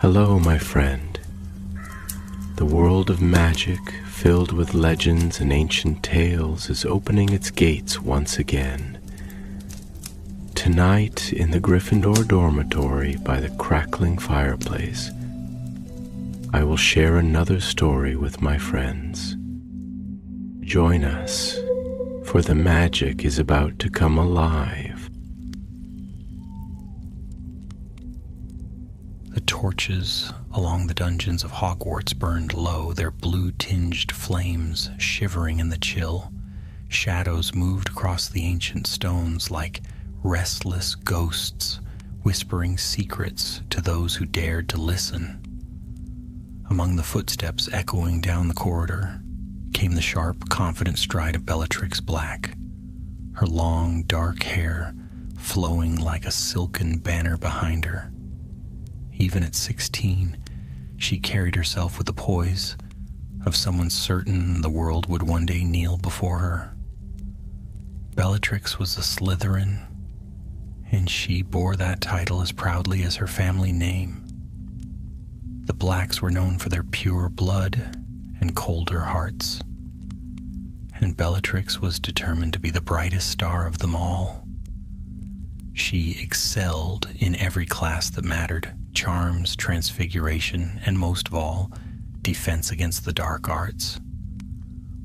Hello, my friend. The world of magic, filled with legends and ancient tales, is opening its gates once again. Tonight, in the Gryffindor dormitory by the crackling fireplace, I will share another story with my friends. Join us, for the magic is about to come alive. The torches along the dungeons of Hogwarts burned low, their blue-tinged flames shivering in the chill. Shadows moved across the ancient stones like restless ghosts, whispering secrets to those who dared to listen. Among the footsteps echoing down the corridor came the sharp, confident stride of Bellatrix Black, her long, dark hair flowing like a silken banner behind her. Even at 16, she carried herself with the poise of someone certain the world would one day kneel before her. Bellatrix was a Slytherin, and she bore that title as proudly as her family name. The Blacks were known for their pure blood and colder hearts, and Bellatrix was determined to be the brightest star of them all. She excelled in every class that mattered: charms, transfiguration, and most of all, defense against the dark arts.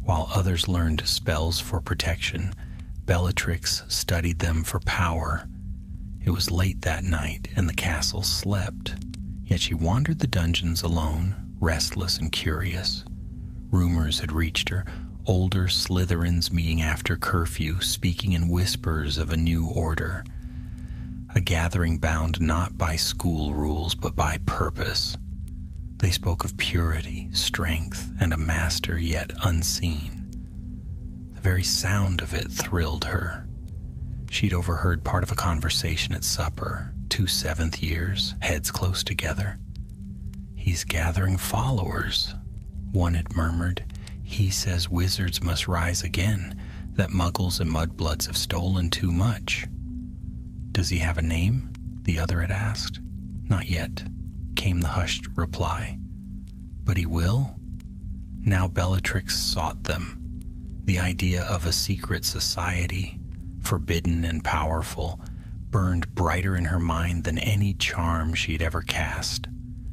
While others learned spells for protection, Bellatrix studied them for power. It was late that night, and the castle slept, yet she wandered the dungeons alone, restless and curious. Rumors had reached her, older Slytherins meeting after curfew, speaking in whispers of a new order. A gathering bound not by school rules, but by purpose. They spoke of purity, strength, and a master yet unseen. The very sound of it thrilled her. She'd overheard part of a conversation at supper, 2 seventh years, heads close together. "He's gathering followers," one had murmured. "He says wizards must rise again, that muggles and mudbloods have stolen too much." "Does he have a name?" the other had asked. "Not yet," came the hushed reply. "But he will?" Now Bellatrix sought them. The idea of a secret society, forbidden and powerful, burned brighter in her mind than any charm she'd ever cast.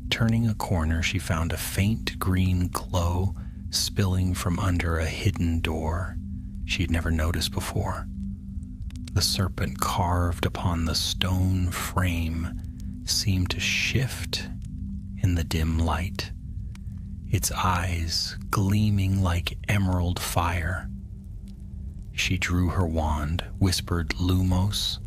Turning a corner, she found a faint green glow spilling from under a hidden door she'd never noticed before. The serpent carved upon the stone frame seemed to shift in the dim light, its eyes gleaming like emerald fire. She drew her wand, whispered "Lumos,"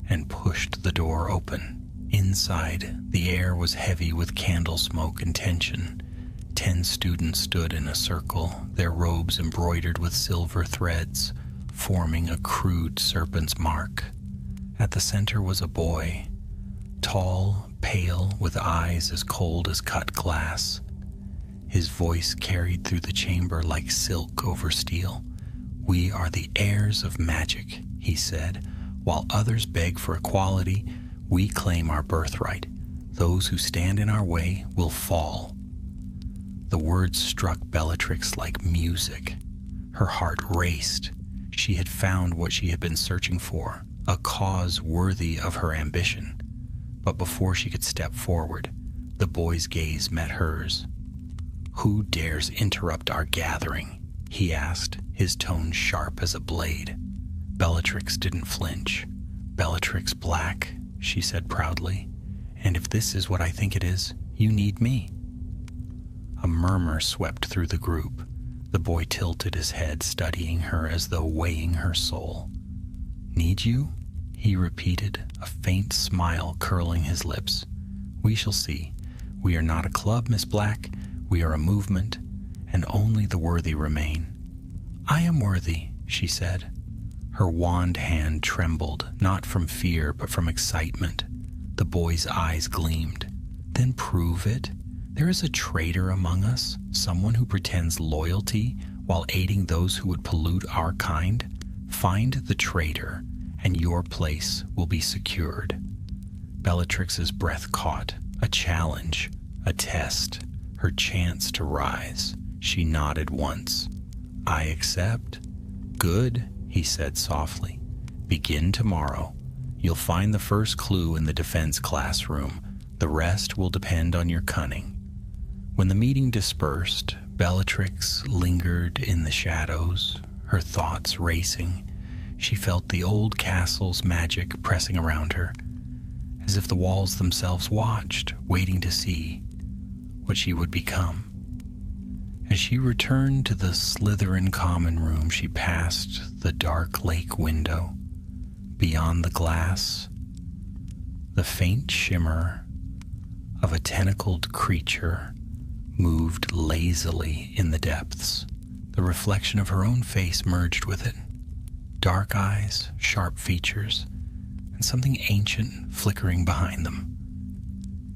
and pushed the door open. Inside, the air was heavy with candle smoke and tension. 10 students stood in a circle, their robes embroidered with silver threads, forming a crude serpent's mark. At the center was a boy, tall, pale, with eyes as cold as cut glass. His voice carried through the chamber like silk over steel. "We are the heirs of magic," he said. "While others beg for equality, we claim our birthright. Those who stand in our way will fall." The words struck Bellatrix like music. Her heart raced. She had found what she had been searching for, a cause worthy of her ambition. But before she could step forward, the boy's gaze met hers. "Who dares interrupt our gathering?" he asked, his tone sharp as a blade. Bellatrix didn't flinch. "Bellatrix Black," she said proudly. "And if this is what I think it is, you need me." A murmur swept through the group. The boy tilted his head, studying her as though weighing her soul. "Need you?" he repeated, a faint smile curling his lips. "We shall see. We are not a club, Miss Black. We are a movement, and only the worthy remain." "I am worthy," she said. Her wand hand trembled, not from fear, but from excitement. The boy's eyes gleamed. "Then prove it. There is a traitor among us, someone who pretends loyalty while aiding those who would pollute our kind. Find the traitor, and your place will be secured." Bellatrix's breath caught. A challenge, a test, her chance to rise. She nodded once. "I accept." "Good," he said softly. "Begin tomorrow. You'll find the first clue in the defense classroom. The rest will depend on your cunning." When the meeting dispersed, Bellatrix lingered in the shadows, her thoughts racing. She felt the old castle's magic pressing around her, as if the walls themselves watched, waiting to see what she would become. As she returned to the Slytherin common room, she passed the dark lake window. Beyond the glass, the faint shimmer of a tentacled creature moved lazily in the depths. The reflection of her own face merged with it. Dark eyes, sharp features, and something ancient flickering behind them.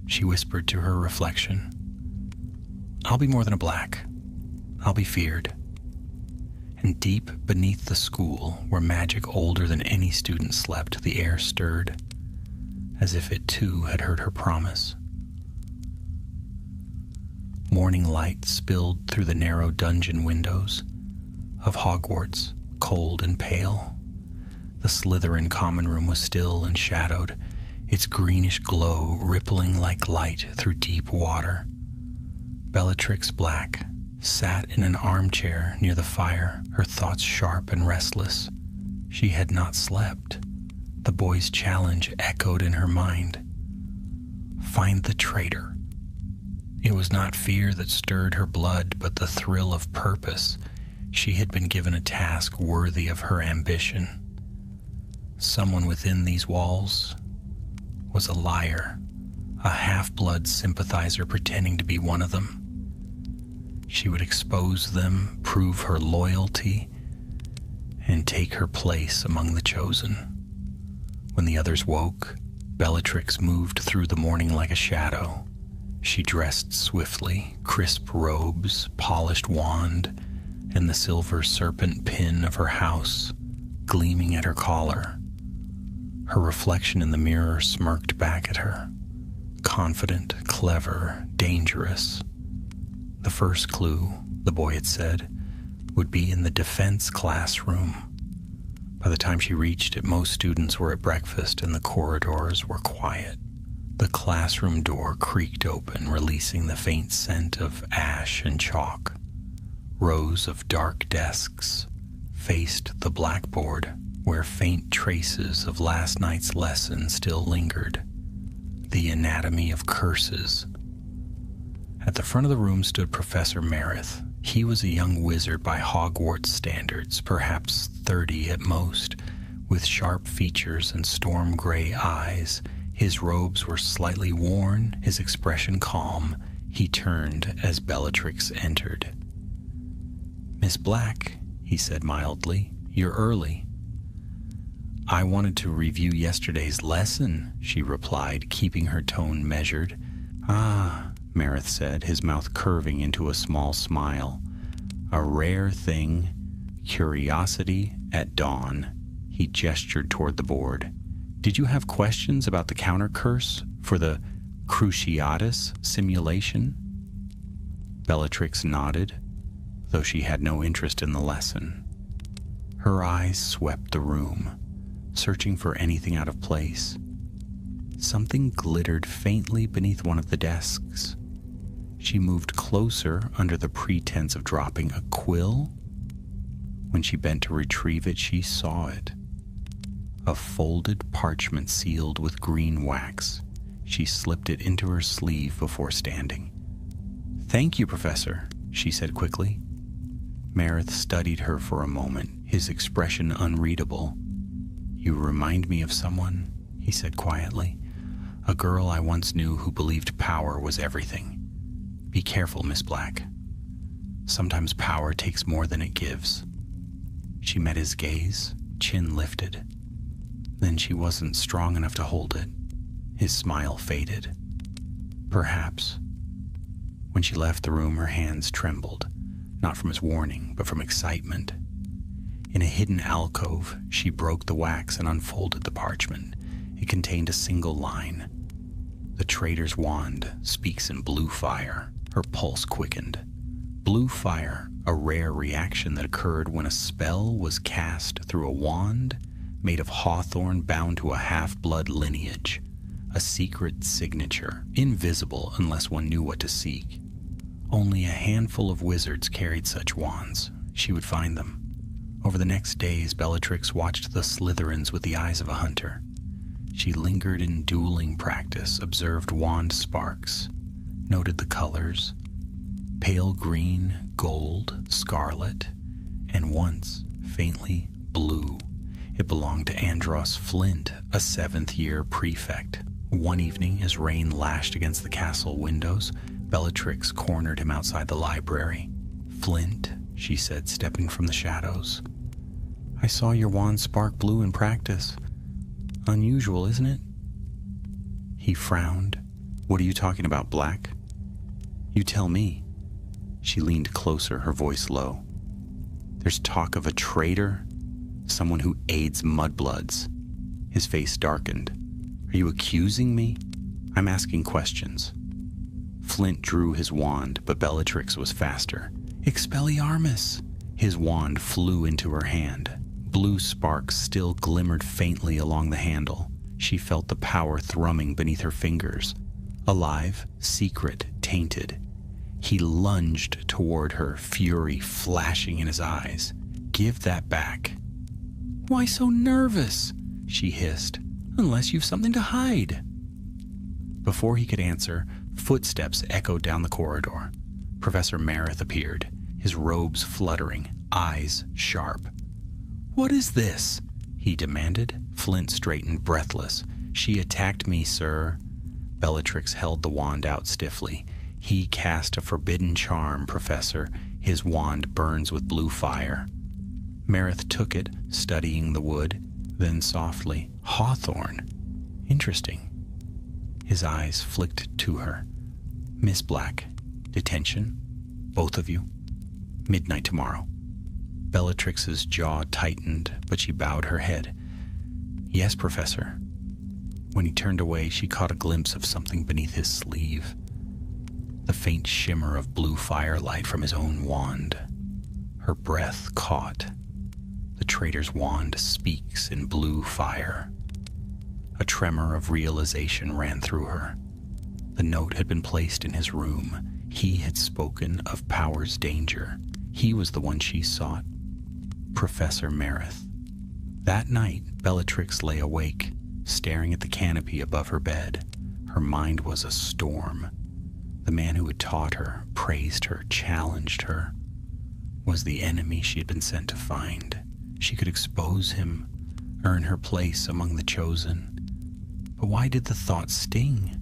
She whispered to her reflection, "I'll be more than a black. I'll be feared." And deep beneath the school, where magic older than any student slept, the air stirred, as if it too had heard her promise. Morning light spilled through the narrow dungeon windows of Hogwarts, cold and pale. The Slytherin common room was still and shadowed, its greenish glow rippling like light through deep water. Bellatrix Black sat in an armchair near the fire, her thoughts sharp and restless. She had not slept. The boy's challenge echoed in her mind. Find the traitor. It was not fear that stirred her blood, but the thrill of purpose. She had been given a task worthy of her ambition. Someone within these walls was a liar, a half-blood sympathizer pretending to be one of them. She would expose them, prove her loyalty, and take her place among the chosen. When the others woke, Bellatrix moved through the morning like a shadow. She dressed swiftly, crisp robes, polished wand, and the silver serpent pin of her house gleaming at her collar. Her reflection in the mirror smirked back at her. Confident, clever, dangerous. The first clue, the boy had said, would be in the defense classroom. By the time she reached it, most students were at breakfast and the corridors were quiet. The classroom door creaked open, releasing the faint scent of ash and chalk. Rows of dark desks faced the blackboard, where faint traces of last night's lesson still lingered. The anatomy of curses. At the front of the room stood Professor Meredith. He was a young wizard by Hogwarts standards, perhaps 30 at most, with sharp features and storm gray eyes. His robes were slightly worn, his expression calm. He turned as Bellatrix entered. "Miss Black," he said mildly, "you're early." "I wanted to review yesterday's lesson," she replied, keeping her tone measured. "Ah," Meredith said, his mouth curving into a small smile. "A rare thing. Curiosity at dawn." He gestured toward the board. "Did you have questions about the counter curse for the Cruciatus simulation?" Bellatrix nodded, though she had no interest in the lesson. Her eyes swept the room, searching for anything out of place. Something glittered faintly beneath one of the desks. She moved closer under the pretense of dropping a quill. When she bent to retrieve it, she saw it. A folded parchment sealed with green wax. She slipped it into her sleeve before standing. "Thank you, Professor," she said quickly. Meredith studied her for a moment, his expression unreadable. "You remind me of someone," he said quietly. "A girl I once knew who believed power was everything. Be careful, Miss Black. Sometimes power takes more than it gives." She met his gaze, chin lifted. Then she wasn't strong enough to hold it. His smile faded. Perhaps. When she left the room, her hands trembled, not from his warning, but from excitement. In a hidden alcove, she broke the wax and unfolded the parchment. It contained a single line. The traitor's wand speaks in blue fire. Her pulse quickened. Blue fire, a rare reaction that occurred when a spell was cast through a wand made of hawthorn bound to a half-blood lineage. A secret signature, invisible unless one knew what to seek. Only a handful of wizards carried such wands. She would find them. Over the next days, Bellatrix watched the Slytherins with the eyes of a hunter. She lingered in dueling practice, observed wand sparks, noted the colors: pale green, gold, scarlet, and once, faintly, blue. It belonged to Andros Flint, a 7th-year prefect. One evening, as rain lashed against the castle windows, Bellatrix cornered him outside the library. "Flint," she said, stepping from the shadows, "I saw your wand spark blue in practice. Unusual, isn't it?" He frowned. "What are you talking about, Black?" "You tell me." She leaned closer, her voice low. "There's talk of a traitor, someone who aids mudbloods." His face darkened. "Are you accusing me?" "I'm asking questions." Flint drew his wand, but Bellatrix was faster. "Expelliarmus!" His wand flew into her hand. Blue sparks still glimmered faintly along the handle. She felt the power thrumming beneath her fingers. Alive, secret, tainted. He lunged toward her, fury flashing in his eyes. "Give that back." "Why so nervous?" she hissed. "Unless you've something to hide." Before he could answer, footsteps echoed down the corridor. Professor Meredith appeared, his robes fluttering, eyes sharp. "What is this?" he demanded. Flint straightened, breathless. "She attacked me, sir." Bellatrix held the wand out stiffly. "He cast a forbidden charm, Professor. His wand burns with blue fire." Meredith took it, studying the wood, then softly, "Hawthorn. Interesting." His eyes flicked to her. "Miss Black, detention? Both of you? Midnight tomorrow." Bellatrix's jaw tightened, but she bowed her head. "Yes, Professor." When he turned away, she caught a glimpse of something beneath his sleeve. The faint shimmer of blue firelight from his own wand. Her breath caught. The traitor's wand speaks in blue fire. A tremor of realization ran through her. The note had been placed in his room. He had spoken of power's danger. He was the one she sought. Professor Meredith. That night, Bellatrix lay awake, staring at the canopy above her bed. Her mind was a storm. The man who had taught her, praised her, challenged her, was the enemy she had been sent to find. She could expose him, earn her place among the chosen. But why did the thought sting?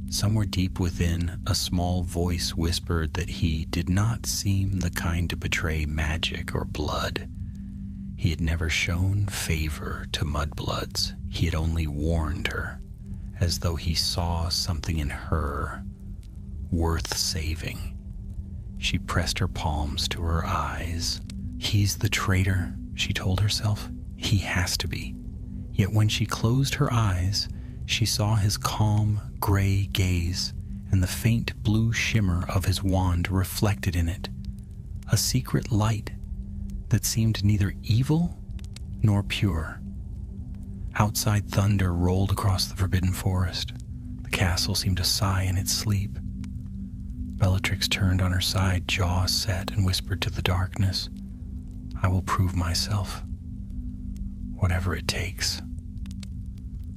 Somewhere deep within, a small voice whispered that he did not seem the kind to betray magic or blood. He had never shown favor to mudbloods. He had only warned her, as though he saw something in her worth saving. She pressed her palms to her eyes. "He's the traitor," she told herself. "He has to be." Yet when she closed her eyes, she saw his calm, gray gaze and the faint blue shimmer of his wand reflected in it. A secret light that seemed neither evil nor pure. Outside, thunder rolled across the forbidden forest. The castle seemed to sigh in its sleep. Bellatrix turned on her side, jaw set, and whispered to the darkness, "I will prove myself, whatever it takes."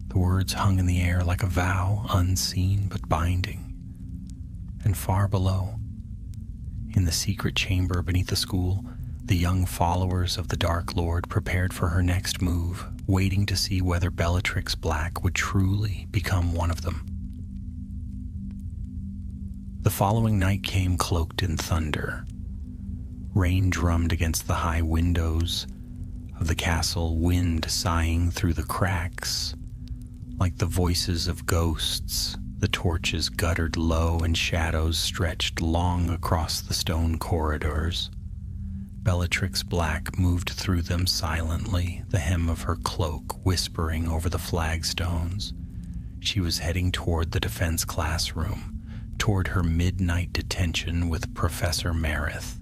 The words hung in the air like a vow, unseen but binding. And far below, in the secret chamber beneath the school, the young followers of the Dark Lord prepared for her next move, waiting to see whether Bellatrix Black would truly become one of them. The following night came cloaked in thunder. Rain drummed against the high windows of the castle, wind sighing through the cracks. Like the voices of ghosts, the torches guttered low and shadows stretched long across the stone corridors. Bellatrix Black moved through them silently, the hem of her cloak whispering over the flagstones. She was heading toward the defense classroom, toward her midnight detention with Professor Meredith.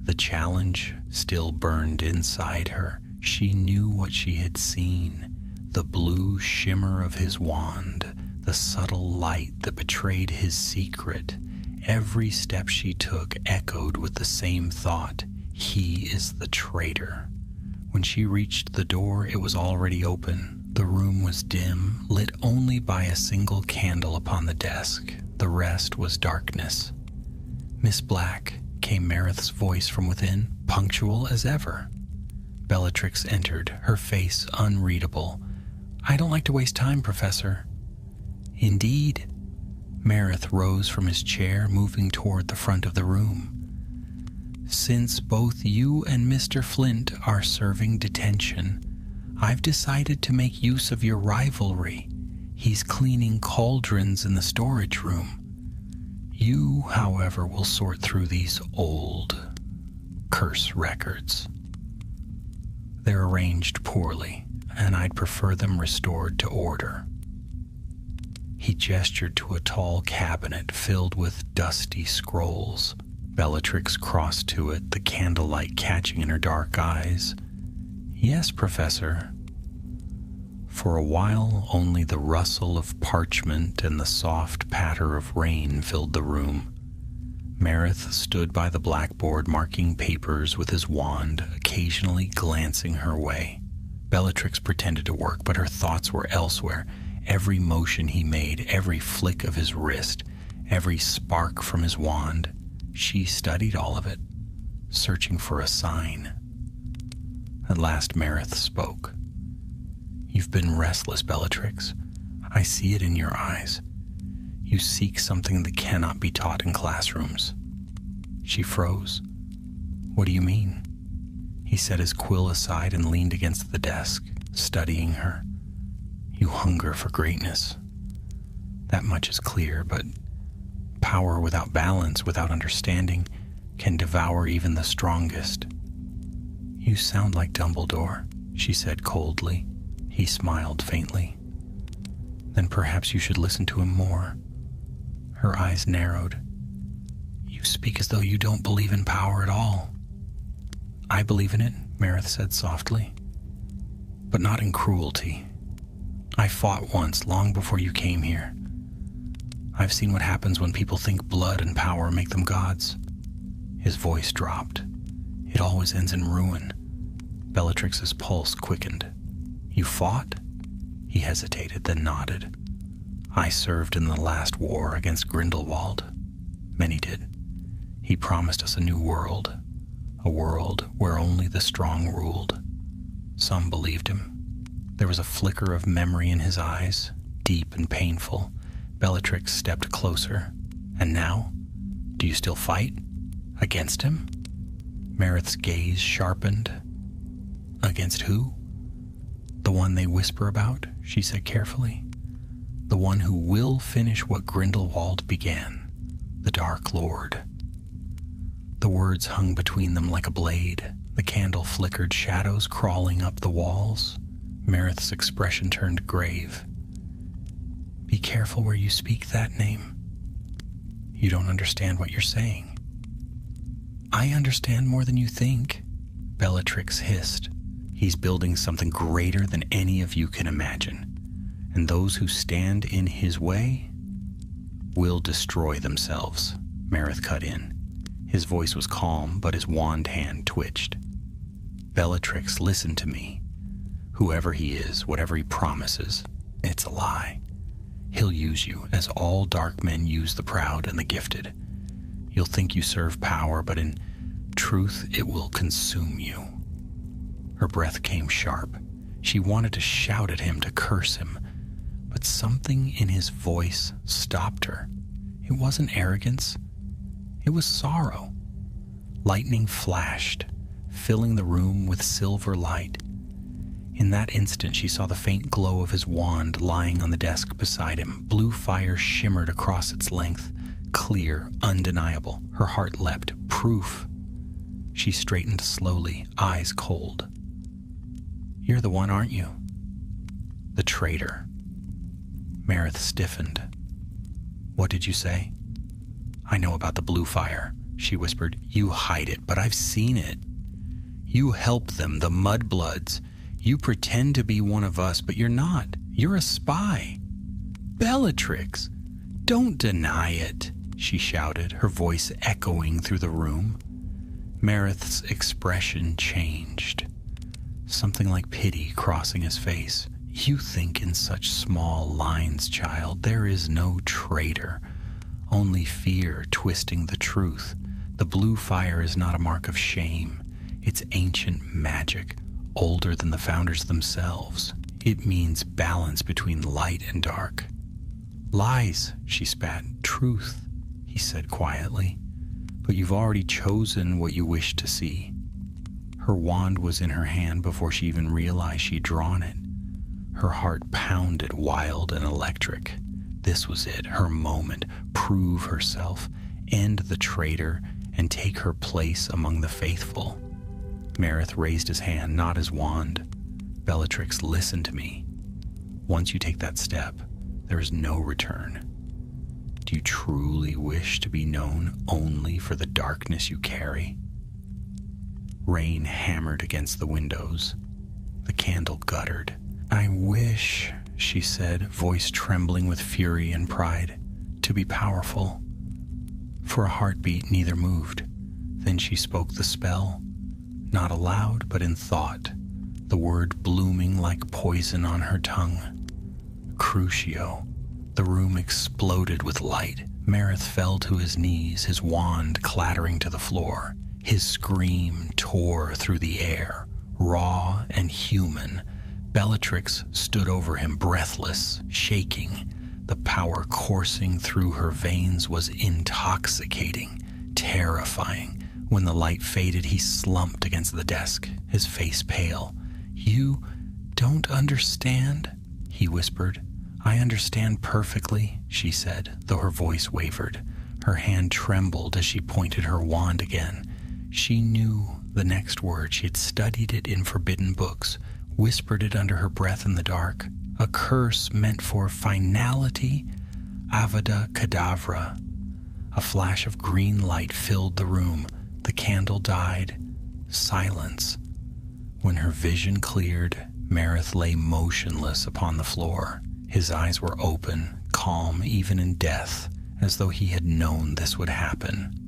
The challenge still burned inside her. She knew what she had seen, the blue shimmer of his wand, the subtle light that betrayed his secret. Every step she took echoed with the same thought: he is the traitor. When she reached the door, it was already open. The room was dim, lit only by a single candle upon the desk. The rest was darkness. "Miss Black," came Meredith's voice from within, punctual as ever. Bellatrix entered, her face unreadable. "I don't like to waste time, Professor." "Indeed." Meredith rose from his chair, moving toward the front of the room. "Since both you and Mr. Flint are serving detention, I've decided to make use of your rivalry. He's cleaning cauldrons in the storage room. You, however, will sort through these old curse records. They're arranged poorly, and I'd prefer them restored to order." He gestured to a tall cabinet filled with dusty scrolls. Bellatrix crossed to it, the candlelight catching in her dark eyes. "Yes, Professor." For a while, only the rustle of parchment and the soft patter of rain filled the room. Meredith stood by the blackboard marking papers with his wand, occasionally glancing her way. Bellatrix pretended to work, but her thoughts were elsewhere. Every motion he made, every flick of his wrist, every spark from his wand, she studied all of it, searching for a sign. At last Meredith spoke. "You've been restless, Bellatrix. I see it in your eyes. You seek something that cannot be taught in classrooms." She froze. "What do you mean?" He set his quill aside and leaned against the desk, studying her. "You hunger for greatness. That much is clear, but power without balance, without understanding, can devour even the strongest." "You sound like Dumbledore," she said coldly. He smiled faintly. "Then perhaps you should listen to him more." Her eyes narrowed. "You speak as though you don't believe in power at all." "I believe in it," Meredith said softly, "but not in cruelty. I fought once, long before you came here. I've seen what happens when people think blood and power make them gods." His voice dropped. "It always ends in ruin." Bellatrix's pulse quickened. "You fought?" He hesitated, then nodded. "I served in the last war against Grindelwald. Many did. He promised us a new world, a world where only the strong ruled. Some believed him." There was a flicker of memory in his eyes, deep and painful. Bellatrix stepped closer. "And now? Do you still fight? Against him?" Meredith's gaze sharpened. "Against who?" "The one they whisper about," she said carefully. "The one who will finish what Grindelwald began, the Dark Lord." The words hung between them like a blade. The candle flickered, shadows crawling up the walls. Meredith's expression turned grave. "Be careful where you speak that name. You don't understand what you're saying." "I understand more than you think," Bellatrix hissed. "He's building something greater than any of you can imagine, and those who stand in his way will destroy themselves," Meredith cut in. His voice was calm, but his wand hand twitched. "Bellatrix, listen to me. Whoever he is, whatever he promises, it's a lie. He'll use you, as all dark men use the proud and the gifted. You'll think you serve power, but in truth, it will consume you." Her breath came sharp. She wanted to shout at him, to curse him, but something in his voice stopped her. It wasn't arrogance. It was sorrow. Lightning flashed, filling the room with silver light. In that instant, she saw the faint glow of his wand lying on the desk beside him. Blue fire shimmered across its length, clear, undeniable. Her heart leapt. Proof. She straightened slowly, eyes cold. "You're the one, aren't you? The traitor." Meredith stiffened. "What did you say?" "I know about the blue fire," she whispered. "You hide it, but I've seen it. You help them, the mudbloods. You pretend to be one of us, but you're not. You're a spy." "Bellatrix, don't deny it," she shouted, her voice echoing through the room. Meredith's expression changed, something like pity crossing his face. "You think in such small lines, child. There is no traitor, only fear twisting the truth. The blue fire is not a mark of shame. It's ancient magic, older than the founders themselves. It means balance between light and dark." "Lies," she spat. "Truth," he said quietly. "But you've already chosen what you wish to see." Her wand was in her hand before she even realized she'd drawn it. Her heart pounded wild and electric. This was it, her moment. Prove herself, end the traitor, and take her place among the faithful. Meredith raised his hand, not his wand. "Bellatrix, listen to me. Once you take that step, there is no return. Do you truly wish to be known only for the darkness you carry?" Rain hammered against the windows. The candle guttered. "I wish," she said, voice trembling with fury and pride, "to be powerful." For a heartbeat, neither moved. Then she spoke the spell, not aloud, but in thought, the word blooming like poison on her tongue. Crucio. The room exploded with light. Meredith fell to his knees, his wand clattering to the floor. His scream tore through the air, raw and human. Bellatrix stood over him, breathless, shaking. The power coursing through her veins was intoxicating, terrifying. When the light faded, he slumped against the desk, his face pale. "You don't understand?" he whispered. "I understand perfectly," she said, though her voice wavered. Her hand trembled as she pointed her wand again. She knew the next word. She had studied it in forbidden books, whispered it under her breath in the dark. A curse meant for finality, Avada Kedavra. A flash of green light filled the room. The candle died. Silence. When her vision cleared, Meredith lay motionless upon the floor. His eyes were open, calm even in death, as though he had known this would happen.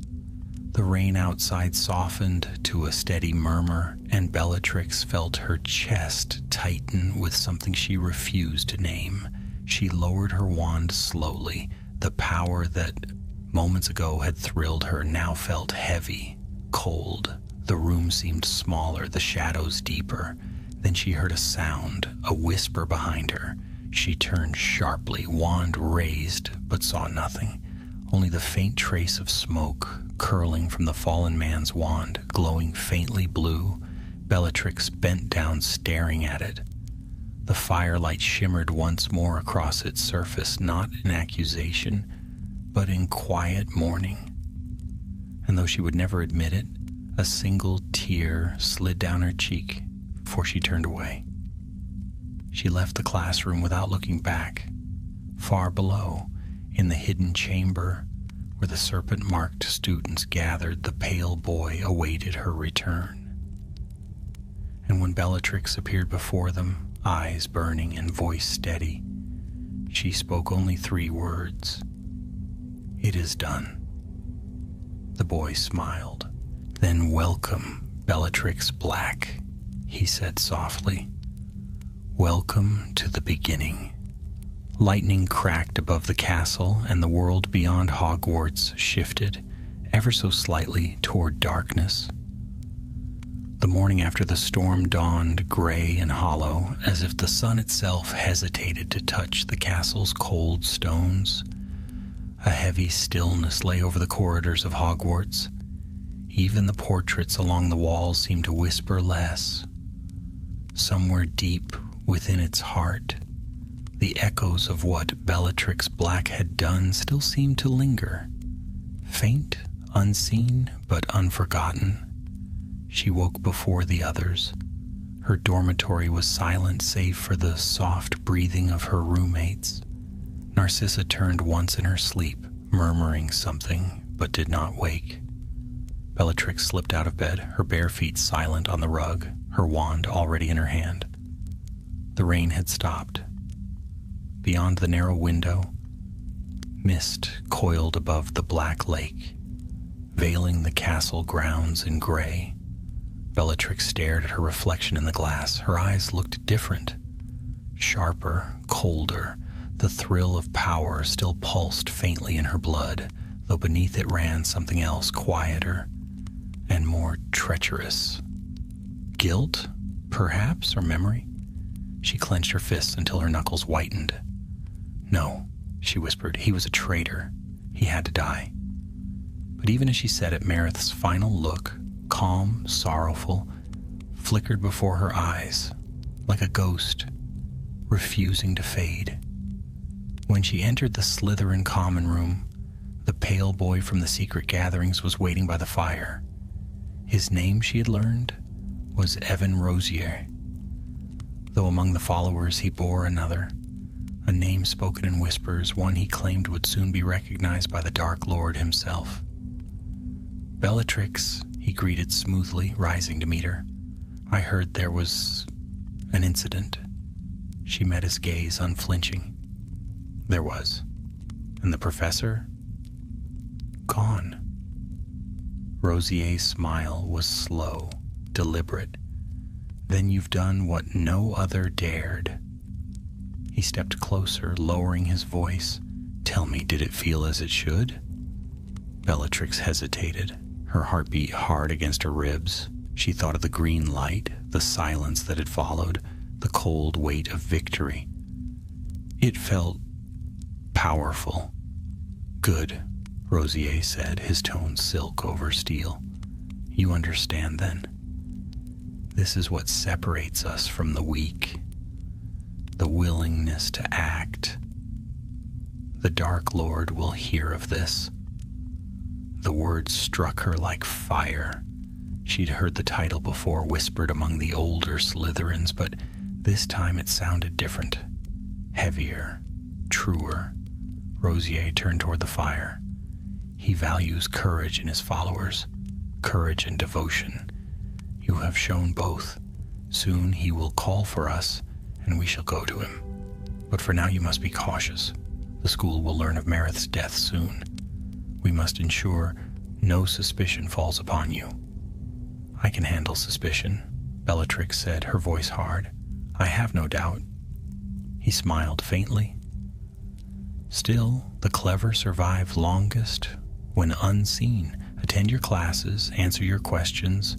The rain outside softened to a steady murmur, and Bellatrix felt her chest tighten with something she refused to name. She lowered her wand slowly. The power that moments ago had thrilled her now felt heavy, cold. The room seemed smaller, the shadows deeper. Then she heard a sound, a whisper behind her. She turned sharply, wand raised, but saw nothing. Only the faint trace of smoke curling from the fallen man's wand, glowing faintly blue. Bellatrix bent down, staring at it. The firelight shimmered once more across its surface, not in accusation, but in quiet mourning. And though she would never admit it, a single tear slid down her cheek before she turned away. She left the classroom without looking back. Far below, in the hidden chamber where the serpent-marked students gathered, the pale boy awaited her return. And when Bellatrix appeared before them, eyes burning and voice steady, she spoke only 3 words. "It is done." The boy smiled. "Then welcome, Bellatrix Black," he said softly. "Welcome to the beginning." Lightning cracked above the castle, and the world beyond Hogwarts shifted, ever so slightly, toward darkness. The morning after the storm dawned gray and hollow, as if the sun itself hesitated to touch the castle's cold stones. A heavy stillness lay over the corridors of Hogwarts. Even the portraits along the walls seemed to whisper less. Somewhere deep within its heart, the echoes of what Bellatrix Black had done still seemed to linger. Faint, unseen, but unforgotten. She woke before the others. Her dormitory was silent save for the soft breathing of her roommates. Narcissa turned once in her sleep, murmuring something, but did not wake. Bellatrix slipped out of bed, her bare feet silent on the rug, her wand already in her hand. The rain had stopped. Beyond the narrow window, mist coiled above the black lake, veiling the castle grounds in gray. Bellatrix stared at her reflection in the glass. Her eyes looked different, sharper, colder. The thrill of power still pulsed faintly in her blood, though beneath it ran something else, quieter and more treacherous. Guilt, perhaps, or memory? She clenched her fists until her knuckles whitened. No, she whispered, he was a traitor. He had to die. But even as she said it, Meredith's final look, calm, sorrowful, flickered before her eyes, like a ghost, refusing to fade. When she entered the Slytherin common room, the pale boy from the secret gatherings was waiting by the fire. His name, she had learned, was Evan Rosier, though among the followers he bore another, a name spoken in whispers, one he claimed would soon be recognized by the Dark Lord himself. Bellatrix, he greeted smoothly, rising to meet her. I heard there was an incident. She met his gaze, unflinching. There was. And the professor? Gone. Rosier's smile was slow, deliberate. Then you've done what no other dared. He stepped closer, lowering his voice. Tell me, did it feel as it should? Bellatrix hesitated, her heart beat hard against her ribs. She thought of the green light, the silence that had followed, the cold weight of victory. It felt powerful. Good, Rosier said, his tone silk over steel. You understand then? This is what separates us from the weak. The willingness to act. The Dark Lord will hear of this. The words struck her like fire. She'd heard the title before, whispered among the older Slytherins, but this time it sounded different. Heavier, truer. Rosier turned toward the fire. He values courage in his followers, courage and devotion. You have shown both. Soon he will call for us, and we shall go to him. But for now you must be cautious. The school will learn of Meredith's death soon. We must ensure no suspicion falls upon you. I can handle suspicion, Bellatrix said, her voice hard. I have no doubt. He smiled faintly. Still, the clever survive longest when unseen. Attend your classes, answer your questions,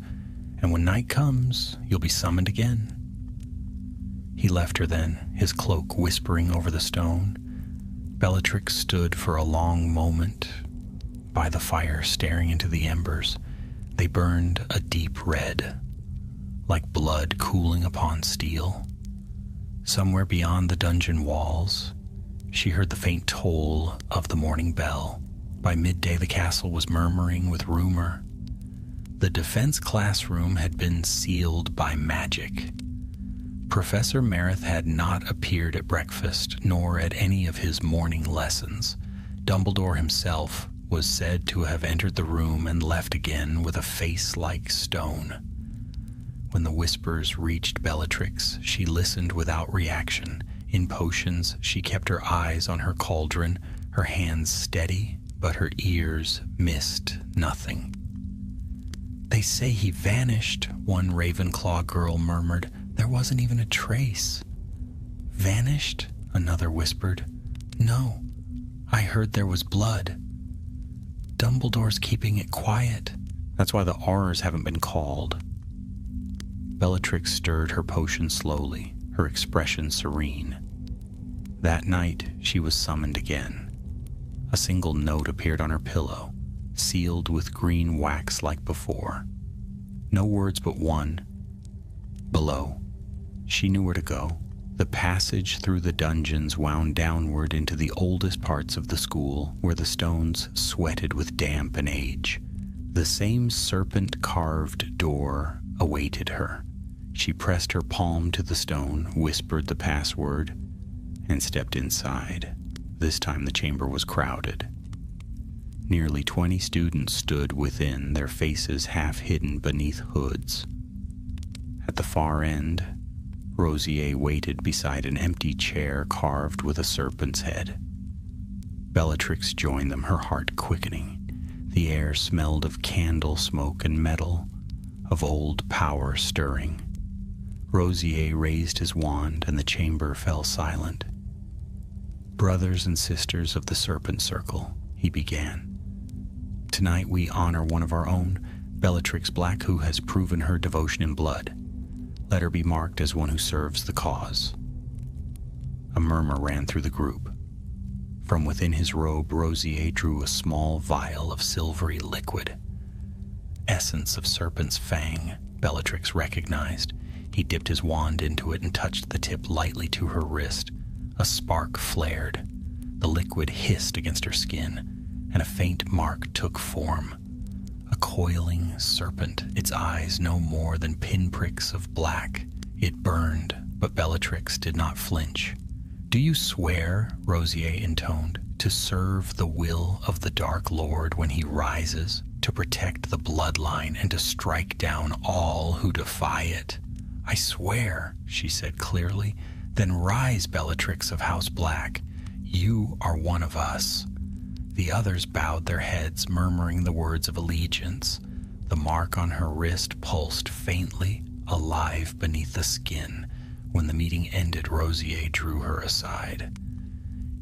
and when night comes, you'll be summoned again. He left her then, his cloak whispering over the stone. Bellatrix stood for a long moment by the fire, staring into the embers. They burned a deep red, like blood cooling upon steel. Somewhere beyond the dungeon walls, she heard the faint toll of the morning bell. By midday, the castle was murmuring with rumor. The defense classroom had been sealed by magic. Professor Meredith had not appeared at breakfast, nor at any of his morning lessons. Dumbledore himself was said to have entered the room and left again with a face like stone. When the whispers reached Bellatrix, she listened without reaction. In potions, she kept her eyes on her cauldron, her hands steady, but her ears missed nothing. They say he vanished, one Ravenclaw girl murmured. There wasn't even a trace. Vanished? Another whispered. No, I heard there was blood. Dumbledore's keeping it quiet. That's why the Aurors haven't been called. Bellatrix stirred her potion slowly, her expression serene. That night, she was summoned again. A single note appeared on her pillow, sealed with green wax like before. No words but one. Below. She knew where to go. The passage through the dungeons wound downward into the oldest parts of the school, where the stones sweated with damp and age. The same serpent-carved door awaited her. She pressed her palm to the stone, whispered the password, and stepped inside. This time the chamber was crowded. Nearly 20 students stood within, their faces half hidden beneath hoods. At the far end, Rosier waited beside an empty chair carved with a serpent's head. Bellatrix joined them, her heart quickening. The air smelled of candle smoke and metal, of old power stirring. Rosier raised his wand, and the chamber fell silent. "Brothers and sisters of the Serpent Circle," he began. "Tonight we honor one of our own, Bellatrix Black, who has proven her devotion in blood. Let her be marked as one who serves the cause." A murmur ran through the group. From within his robe, Rosier drew a small vial of silvery liquid. Essence of serpent's fang, Bellatrix recognized. He dipped his wand into it and touched the tip lightly to her wrist. A spark flared. The liquid hissed against her skin, and a faint mark took form. A coiling serpent, its eyes no more than pinpricks of black. It burned, but Bellatrix did not flinch. "Do you swear," Rosier intoned, "to serve the will of the Dark Lord when he rises, to protect the bloodline and to strike down all who defy it?" "I swear," she said clearly. "Then rise, Bellatrix of House Black. You are one of us." The others bowed their heads, murmuring the words of allegiance. The mark on her wrist pulsed faintly, alive beneath the skin. When the meeting ended, Rosier drew her aside.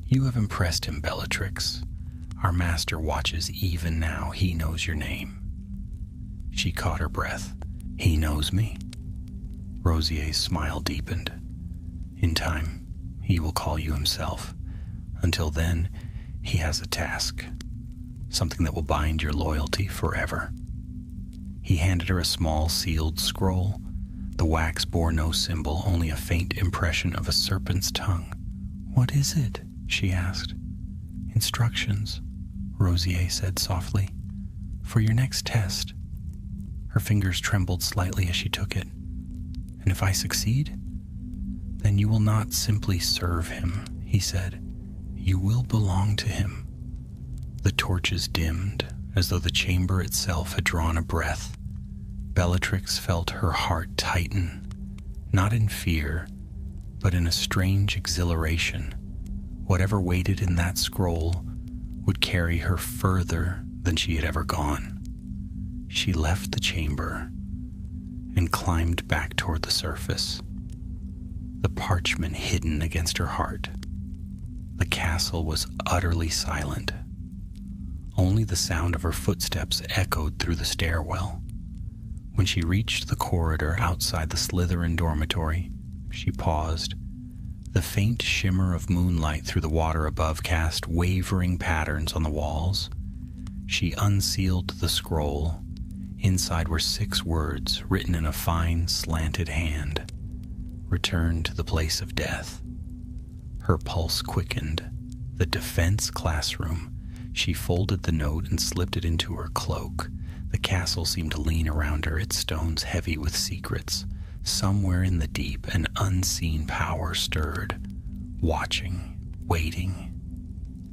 "You have impressed him, Bellatrix. Our master watches even now. He knows your name." She caught her breath. "He knows me?" Rosier's smile deepened. "In time, he will call you himself. Until then, he has a task, something that will bind your loyalty forever." He handed her a small sealed scroll. The wax bore no symbol, only a faint impression of a serpent's tongue. "What is it?" she asked. "Instructions," Rosier said softly. "For your next test." Her fingers trembled slightly as she took it. "And if I succeed? Then you will not simply serve him," he said. "You will belong to him." The torches dimmed, as though the chamber itself had drawn a breath. Bellatrix felt her heart tighten, not in fear, but in a strange exhilaration. Whatever waited in that scroll would carry her further than she had ever gone. She left the chamber and climbed back toward the surface, the parchment hidden against her heart. The castle was utterly silent. Only the sound of her footsteps echoed through the stairwell. When she reached the corridor outside the Slytherin dormitory, she paused. The faint shimmer of moonlight through the water above cast wavering patterns on the walls. She unsealed the scroll. Inside were 6 words written in a fine, slanted hand. "Return to the place of death." Her pulse quickened. The defense classroom. She folded the note and slipped it into her cloak. The castle seemed to lean around her, its stones heavy with secrets. Somewhere in the deep, an unseen power stirred, watching, waiting,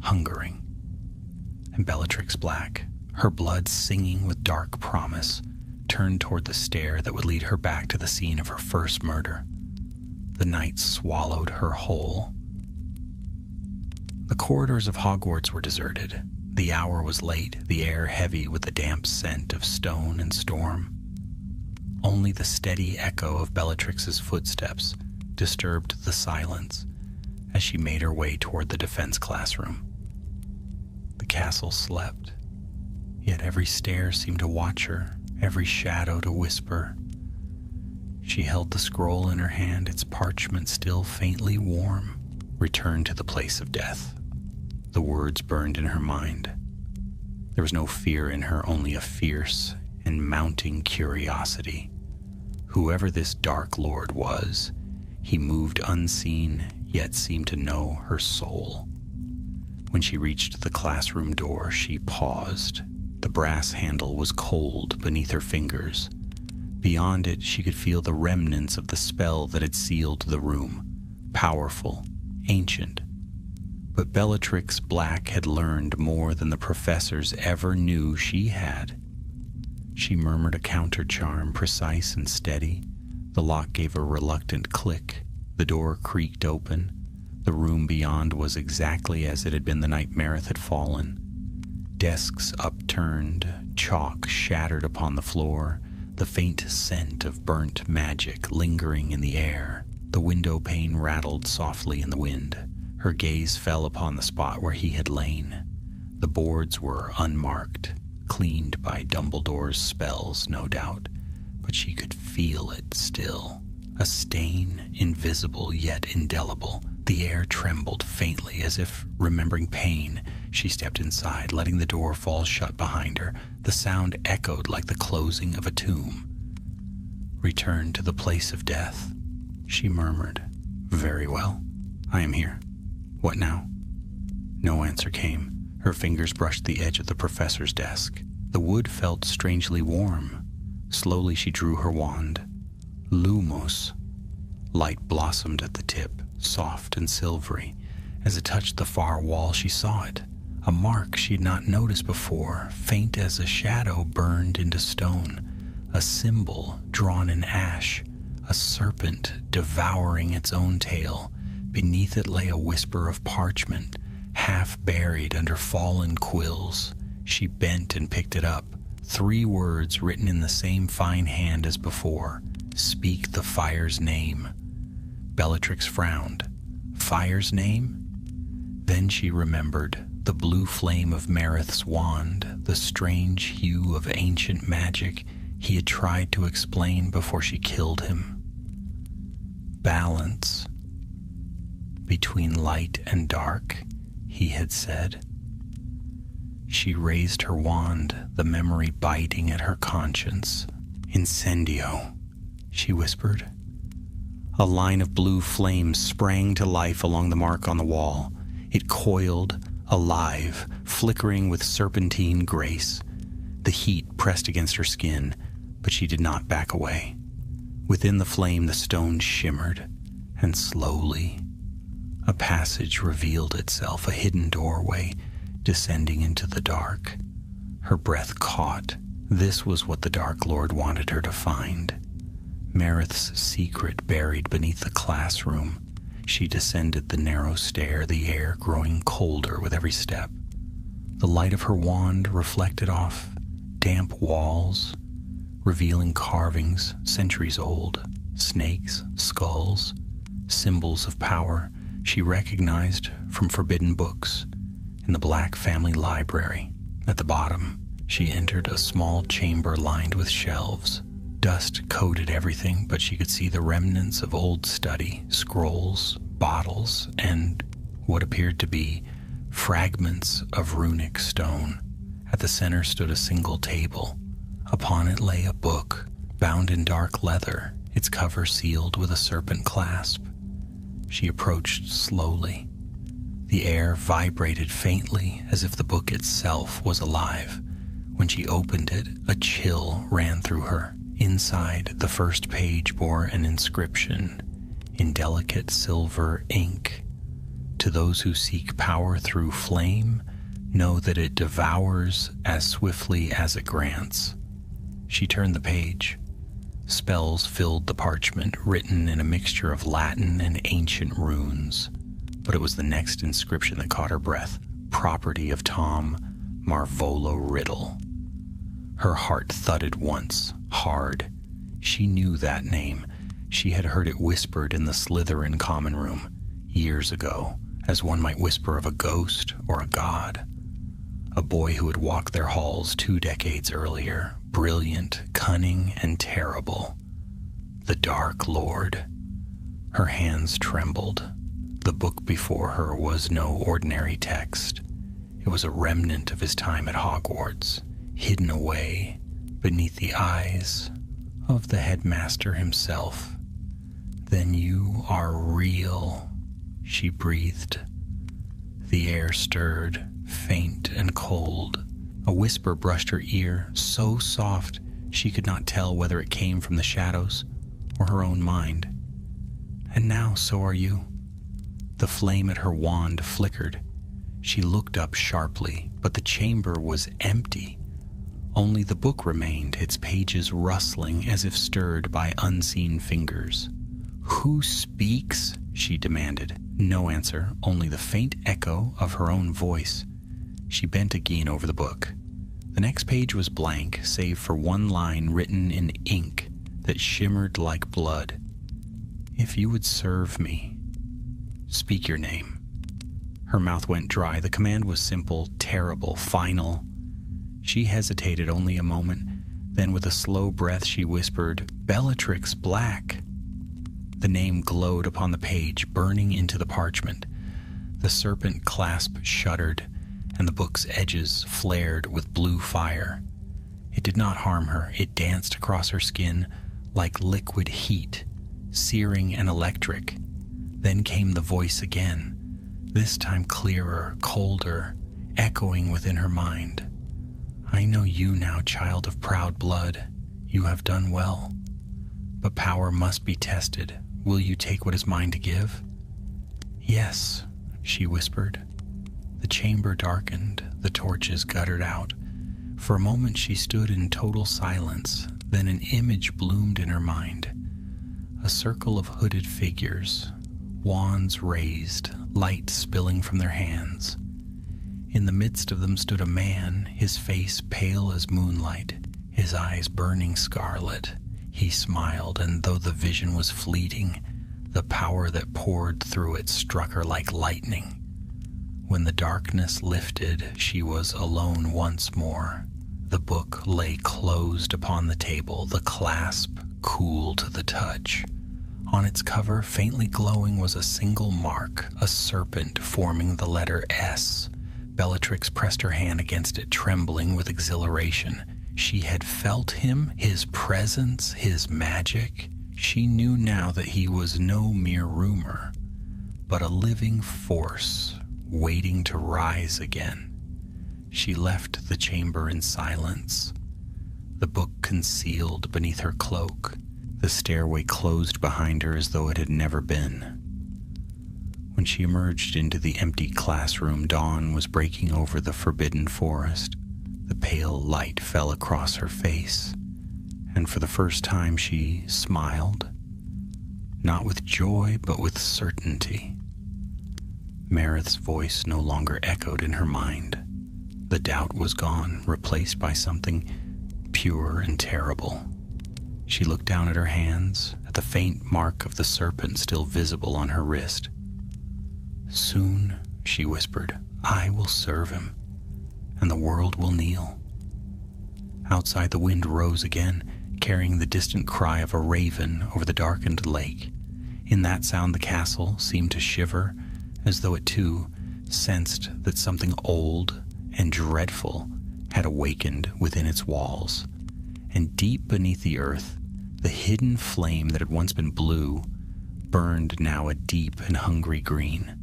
hungering. And Bellatrix Black, her blood singing with dark promise, turned toward the stair that would lead her back to the scene of her first murder. The night swallowed her whole. The corridors of Hogwarts were deserted. The hour was late, the air heavy with the damp scent of stone and storm. Only the steady echo of Bellatrix's footsteps disturbed the silence as she made her way toward the defense classroom. The castle slept, yet every stair seemed to watch her, every shadow to whisper. She held the scroll in her hand, its parchment still faintly warm. "Return to the place of death." The words burned in her mind. There was no fear in her, only a fierce and mounting curiosity. Whoever this Dark Lord was, he moved unseen, yet seemed to know her soul. When she reached the classroom door, she paused. The brass handle was cold beneath her fingers. Beyond it, she could feel the remnants of the spell that had sealed the room. Powerful, ancient. But Bellatrix Black had learned more than the professors ever knew she had. She murmured a counter-charm, precise and steady. The lock gave a reluctant click. The door creaked open. The room beyond was exactly as it had been the night Marith had fallen. Desks upturned, chalk shattered upon the floor, the faint scent of burnt magic lingering in the air. The window pane rattled softly in the wind. Her gaze fell upon the spot where he had lain. The boards were unmarked, cleaned by Dumbledore's spells, no doubt, but she could feel it still. A stain, invisible yet indelible. The air trembled faintly as if remembering pain. She stepped inside, letting the door fall shut behind her. The sound echoed like the closing of a tomb. "Return to the place of death," she murmured. "Very well. I am here. What now?" No answer came. Her fingers brushed the edge of the professor's desk. The wood felt strangely warm. Slowly she drew her wand. Lumos. Light blossomed at the tip, soft and silvery. As it touched the far wall, she saw it. A mark she had not noticed before, faint as a shadow burned into stone. A symbol drawn in ash. A serpent devouring its own tail. Beneath it lay a whisper of parchment, half buried under fallen quills. She bent and picked it up. 3 words written in the same fine hand as before. "Speak the fire's name." Bellatrix frowned. Fire's name? Then she remembered the blue flame of Marith's wand, the strange hue of ancient magic he had tried to explain before she killed him. Balance. Between light and dark, he had said. She raised her wand, the memory biting at her conscience. "Incendio," she whispered. A line of blue flames sprang to life along the mark on the wall. It coiled, alive, flickering with serpentine grace. The heat pressed against her skin, but she did not back away. Within the flame, the stone shimmered, and slowly, a passage revealed itself, a hidden doorway descending into the dark. Her breath caught. This was what the Dark Lord wanted her to find. Marith's secret buried beneath the classroom. She descended the narrow stair, the air growing colder with every step. The light of her wand reflected off damp walls, revealing carvings centuries old, snakes, skulls, symbols of power she recognized from forbidden books in the Black family library. At the bottom, she entered a small chamber lined with shelves. Dust coated everything, but she could see the remnants of old study, scrolls, bottles, and what appeared to be fragments of runic stone. At the center stood a single table. Upon it lay a book, bound in dark leather, its cover sealed with a serpent clasp. She approached slowly. The air vibrated faintly as if the book itself was alive. When she opened it, a chill ran through her. Inside, the first page bore an inscription in delicate silver ink. "To those who seek power through flame, know that it devours as swiftly as it grants." She turned the page. Spells filled the parchment, written in a mixture of Latin and ancient runes. But it was the next inscription that caught her breath. "Property of Tom Marvolo Riddle." Her heart thudded once, hard. She knew that name. She had heard it whispered in the Slytherin common room years ago, as one might whisper of a ghost or a god. A boy who had walked their halls 2 decades earlier, brilliant, cunning, and terrible. The Dark Lord. Her hands trembled. The book before her was no ordinary text. It was a remnant of his time at Hogwarts, hidden away beneath the eyes of the headmaster himself. "Then you are real," she breathed. The air stirred, faint and cold. A whisper brushed her ear, so soft she could not tell whether it came from the shadows or her own mind. "And now so are you." The flame at her wand flickered. She looked up sharply, but the chamber was empty. Only the book remained, its pages rustling as if stirred by unseen fingers. "Who speaks?" she demanded. No answer, only the faint echo of her own voice. She bent again over the book. The next page was blank, save for one line written in ink that shimmered like blood. "If you would serve me, speak your name." Her mouth went dry. The command was simple, terrible, final. She hesitated only a moment. Then with a slow breath she whispered, "Bellatrix Black." The name glowed upon the page, burning into the parchment. The serpent clasp shuddered, and the book's edges flared with blue fire. It did not harm her. It danced across her skin like liquid heat, searing and electric. Then came the voice again, this time clearer, colder, echoing within her mind. "I know you now, child of proud blood. You have done well. But power must be tested. Will you take what is mine to give?" "Yes," she whispered. The chamber darkened, the torches guttered out. For a moment she stood in total silence, then an image bloomed in her mind. A circle of hooded figures, wands raised, light spilling from their hands. In the midst of them stood a man, his face pale as moonlight, his eyes burning scarlet. He smiled, and though the vision was fleeting, the power that poured through it struck her like lightning. When the darkness lifted, she was alone once more. The book lay closed upon the table, the clasp cool to the touch. On its cover, faintly glowing, was a single mark, a serpent forming the letter S. Bellatrix pressed her hand against it, trembling with exhilaration. She had felt him, his presence, his magic. She knew now that he was no mere rumor, but a living force waiting to rise again. She left the chamber in silence, the book concealed beneath her cloak. The stairway closed behind her as though it had never been. When she emerged into the empty classroom, dawn was breaking over the forbidden forest. The pale light fell across her face, and for the first time she smiled, not with joy, but with certainty. Meredith's voice no longer echoed in her mind. The doubt was gone, replaced by something pure and terrible. She looked down at her hands, at the faint mark of the serpent still visible on her wrist. "Soon," she whispered, "I will serve him, and the world will kneel." Outside, the wind rose again, carrying the distant cry of a raven over the darkened lake. In that sound, the castle seemed to shiver, as though it too sensed that something old and dreadful had awakened within its walls. And deep beneath the earth, the hidden flame that had once been blue burned now a deep and hungry green.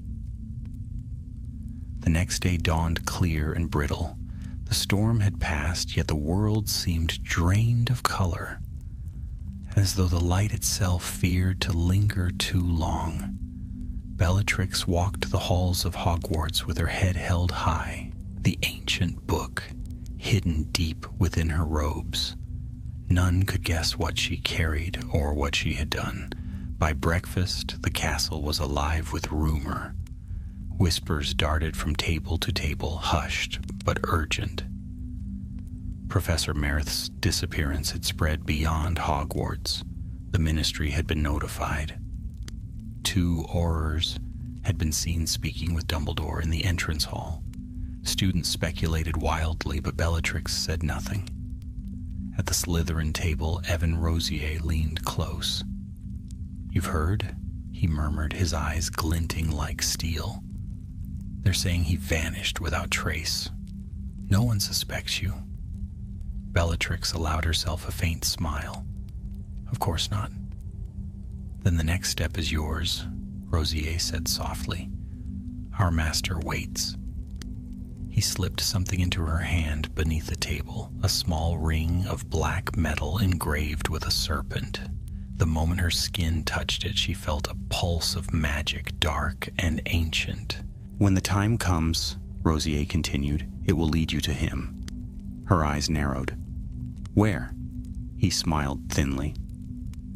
The next day dawned clear and brittle. The storm had passed, yet the world seemed drained of color, as though the light itself feared to linger too long. Bellatrix walked the halls of Hogwarts with her head held high, the ancient book hidden deep within her robes. None could guess what she carried or what she had done. By breakfast, the castle was alive with rumor. Whispers darted from table to table, hushed but urgent. Professor Meredith's disappearance had spread beyond Hogwarts. The ministry had been notified. 2 Aurors had been seen speaking with Dumbledore in the entrance hall. Students speculated wildly, but Bellatrix said nothing. At the Slytherin table, Evan Rosier leaned close. "You've heard?" he murmured, his eyes glinting like steel. "They're saying he vanished without trace. No one suspects you." Bellatrix allowed herself a faint smile. "Of course not." "Then the next step is yours," Rosier said softly. "Our master waits." He slipped something into her hand beneath the table, a small ring of black metal engraved with a serpent. The moment her skin touched it, she felt a pulse of magic, dark and ancient. "When the time comes," Rosier continued, "it will lead you to him." Her eyes narrowed. "Where?" He smiled thinly.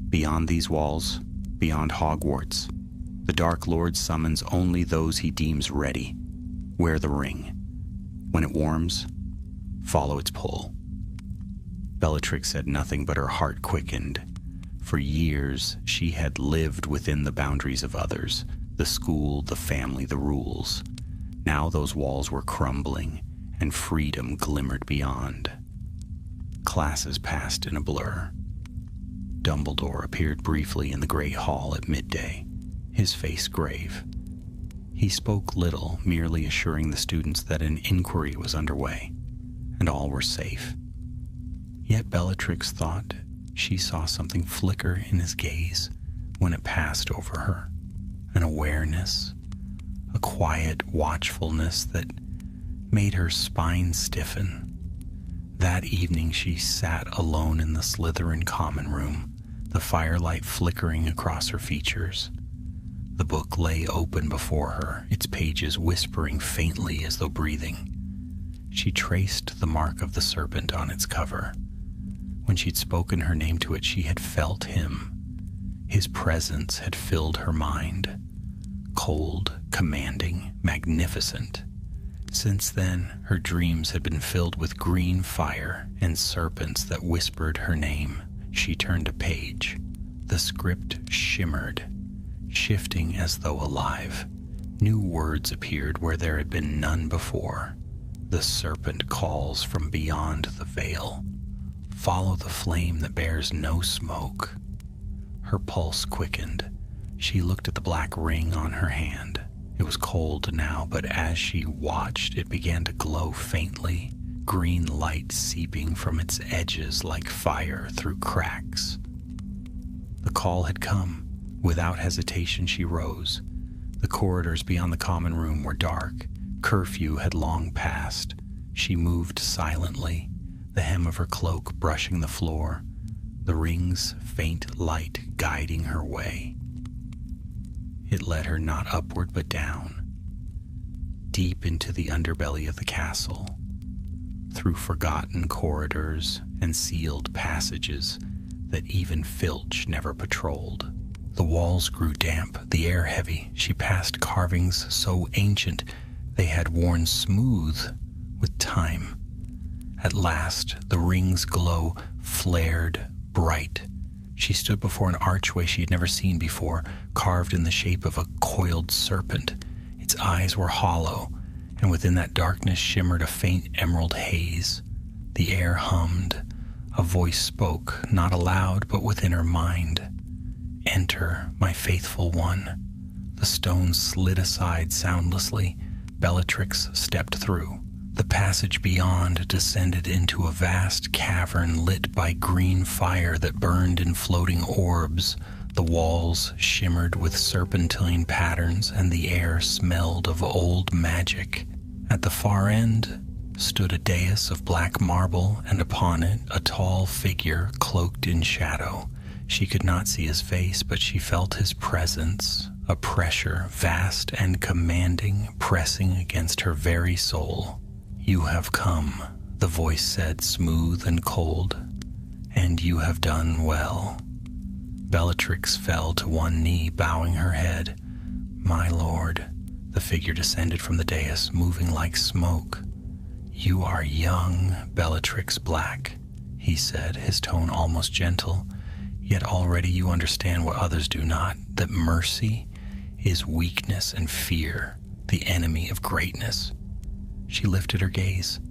"Beyond these walls, beyond Hogwarts. The Dark Lord summons only those he deems ready. Wear the ring. When it warms, follow its pull." Bellatrix said nothing, but her heart quickened. For years, she had lived within the boundaries of others, the school, the family, the rules. Now those walls were crumbling, and freedom glimmered beyond. Classes passed in a blur. Dumbledore appeared briefly in the great hall at midday, his face grave. He spoke little, merely assuring the students that an inquiry was underway, and all were safe. Yet Bellatrix thought she saw something flicker in his gaze when it passed over her, an awareness, a quiet watchfulness that made her spine stiffen. That evening she sat alone in the Slytherin common room, the firelight flickering across her features. The book lay open before her, its pages whispering faintly as though breathing. She traced the mark of the serpent on its cover. When she'd spoken her name to it, she had felt him. His presence had filled her mind. Cold, commanding, magnificent. Since then, her dreams had been filled with green fire and serpents that whispered her name. She turned a page. The script shimmered, shifting as though alive. New words appeared where there had been none before. The serpent calls from beyond the veil. Follow the flame that bears no smoke. Her pulse quickened. She looked at the black ring on her hand. It was cold now, but as she watched, it began to glow faintly, green light seeping from its edges like fire through cracks. The call had come. Without hesitation, she rose. The corridors beyond the common room were dark. Curfew had long passed. She moved silently, the hem of her cloak brushing the floor, the ring's faint light guiding her way. It led her not upward but down, deep into the underbelly of the castle, through forgotten corridors and sealed passages that even Filch never patrolled. The walls grew damp, the air heavy. She passed carvings so ancient they had worn smooth with time. At last, the ring's glow flared bright. She stood before an archway she had never seen before, carved in the shape of a coiled serpent. Its eyes were hollow, and within that darkness shimmered a faint emerald haze. The air hummed. A voice spoke, not aloud, but within her mind. "Enter, my faithful one." The stone slid aside soundlessly. Bellatrix stepped through. The passage beyond descended into a vast cavern lit by green fire that burned in floating orbs. The walls shimmered with serpentine patterns, and the air smelled of old magic. At the far end stood a dais of black marble, and upon it a tall figure cloaked in shadow. She could not see his face, but she felt his presence, a pressure vast and commanding, pressing against her very soul. "You have come," the voice said, smooth and cold, "and you have done well." Bellatrix fell to one knee, bowing her head. "My lord," the figure descended from the dais, moving like smoke. "You are young, Bellatrix Black," he said, his tone almost gentle. "Yet already you understand what others do not, that mercy is weakness and fear, the enemy of greatness." She lifted her gaze.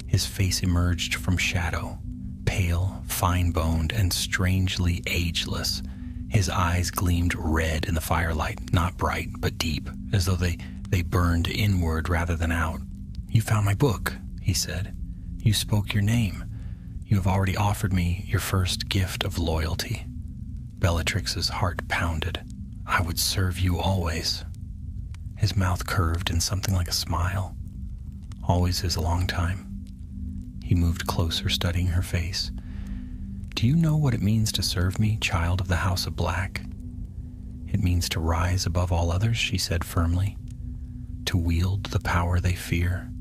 His face emerged from shadow, pale, fine-boned, and strangely ageless. His eyes gleamed red in the firelight, not bright, but deep, as though they burned inward rather than out. "You found my book," he said. "You spoke your name. You have already offered me your first gift of loyalty." Bellatrix's heart pounded. "I would serve you always." His mouth curved in something like a smile. "Always is a long time." He moved closer, studying her face. "Do you know what it means to serve me, child of the House of Black?" "It means to rise above all others," she said firmly, "to wield the power they fear."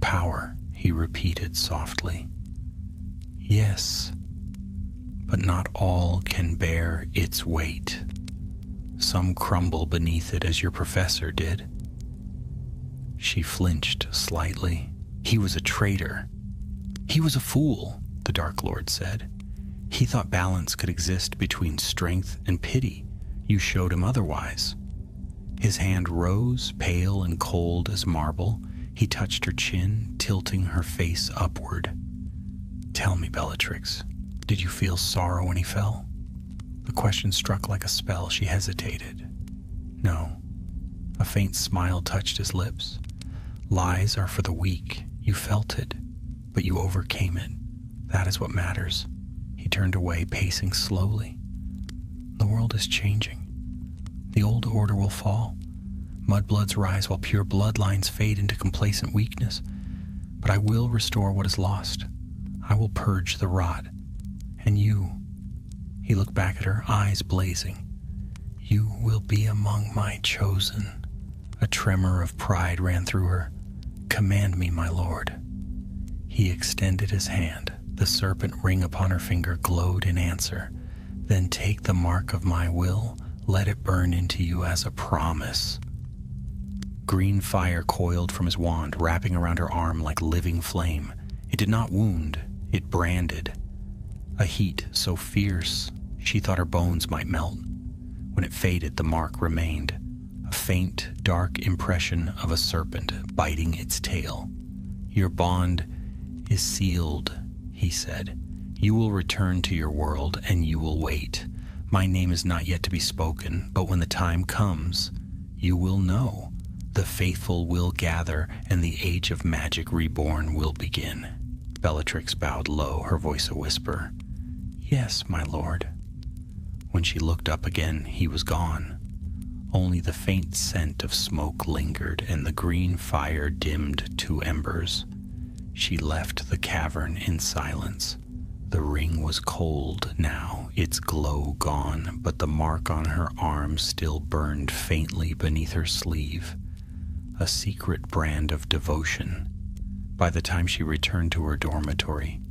"Power," he repeated softly. "Yes, but not all can bear its weight. Some crumble beneath it as your professor did." She flinched slightly. "He was a traitor. He was a fool," the Dark Lord said. "He thought balance could exist between strength and pity. You showed him otherwise." His hand rose, pale and cold as marble. He touched her chin, tilting her face upward. "Tell me, Bellatrix, did you feel sorrow when he fell?" The question struck like a spell. She hesitated. "No." A faint smile touched his lips. "Lies are for the weak. You felt it, but you overcame it. That is what matters." He turned away, pacing slowly. "The world is changing. The old order will fall. Mudbloods rise while pure bloodlines fade into complacent weakness. But I will restore what is lost. I will purge the rot. And you," he looked back at her, eyes blazing, "you will be among my chosen." A tremor of pride ran through her. "Command me, my lord." He extended his hand. The serpent ring upon her finger glowed in answer. "Then take the mark of my will. Let it burn into you as a promise." Green fire coiled from his wand, wrapping around her arm like living flame. It did not wound, it branded. A heat so fierce, she thought her bones might melt. When it faded, the mark remained. A faint, dark impression of a serpent biting its tail. "Your bond is sealed," he said. "You will return to your world, and you will wait. My name is not yet to be spoken, but when the time comes, you will know. The faithful will gather, and the age of magic reborn will begin." Bellatrix bowed low, her voice a whisper. "Yes, my lord." When she looked up again, he was gone. Only the faint scent of smoke lingered, and the green fire dimmed to embers. She left the cavern in silence. The ring was cold now, its glow gone, but the mark on her arm still burned faintly beneath her sleeve. A secret brand of devotion. By the time she returned to her dormitory,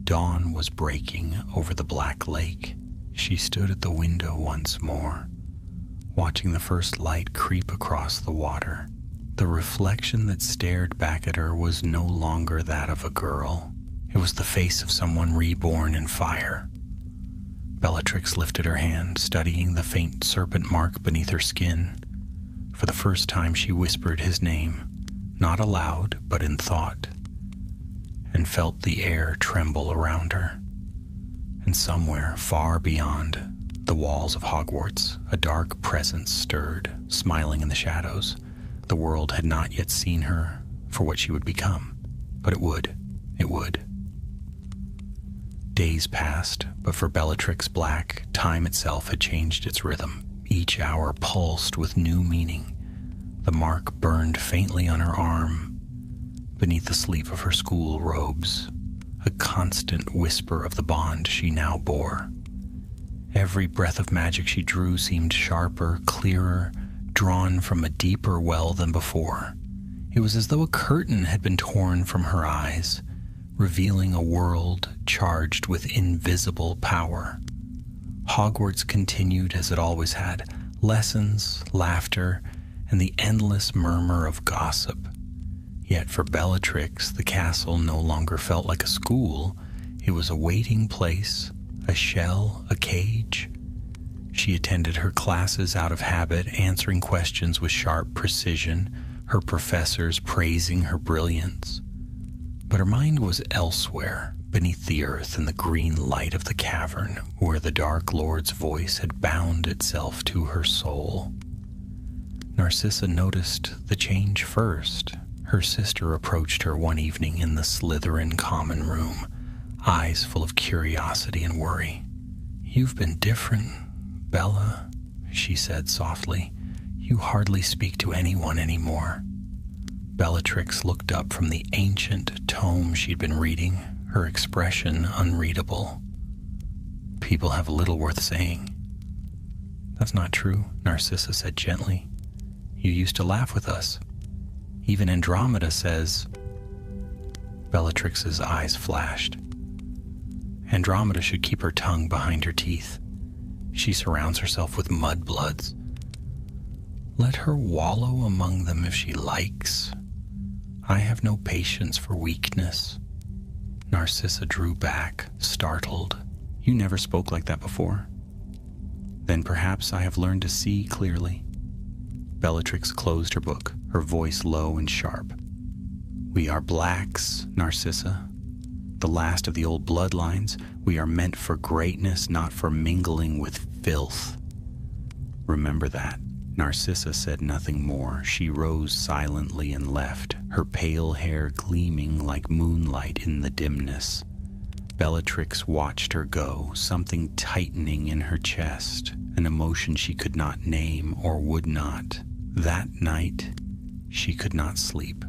dawn was breaking over the black lake. She stood at the window once more, watching the first light creep across the water. The reflection that stared back at her was no longer that of a girl. It was the face of someone reborn in fire. Bellatrix lifted her hand, studying the faint serpent mark beneath her skin. For the first time she whispered his name, not aloud, but in thought, and felt the air tremble around her. And somewhere, far beyond the walls of Hogwarts, a dark presence stirred, smiling in the shadows. The world had not yet seen her for what she would become, but it would. Days passed, but for Bellatrix Black, time itself had changed its rhythm. Each hour pulsed with new meaning. The mark burned faintly on her arm, beneath the sleeve of her school robes, a constant whisper of the bond she now bore. Every breath of magic she drew seemed sharper, clearer, drawn from a deeper well than before. It was as though a curtain had been torn from her eyes, revealing a world charged with invisible power. Hogwarts continued as it always had, lessons, laughter, and the endless murmur of gossip. Yet for Bellatrix, the castle no longer felt like a school. It was a waiting place, a shell, a cage. She attended her classes out of habit, answering questions with sharp precision, her professors praising her brilliance. But her mind was elsewhere, beneath the earth in the green light of the cavern, where the Dark Lord's voice had bound itself to her soul. Narcissa noticed the change first. Her sister approached her one evening in the Slytherin common room, eyes full of curiosity and worry. "You've been different, Bella," she said softly. "You hardly speak to anyone anymore." Bellatrix looked up from the ancient tome she'd been reading, her expression unreadable. people have little worth saying." "That's not true," Narcissa said gently. "You used to laugh with us. Even Andromeda says—" Bellatrix's eyes flashed. "Andromeda should keep her tongue behind her teeth. She surrounds herself with mudbloods. Let her wallow among them if she likes. I have no patience for weakness." Narcissa drew back, startled. "You never spoke like that before." "Then perhaps I have learned to see clearly." Bellatrix closed her book, her voice low and sharp. "We are blacks, Narcissa. The last of the old bloodlines. We are meant for greatness, not for mingling with filth. Remember that." Narcissa said nothing more. She rose silently and left, her pale hair gleaming like moonlight in the dimness. Bellatrix watched her go, something tightening in her chest, an emotion she could not name or would not. That night, she could not sleep.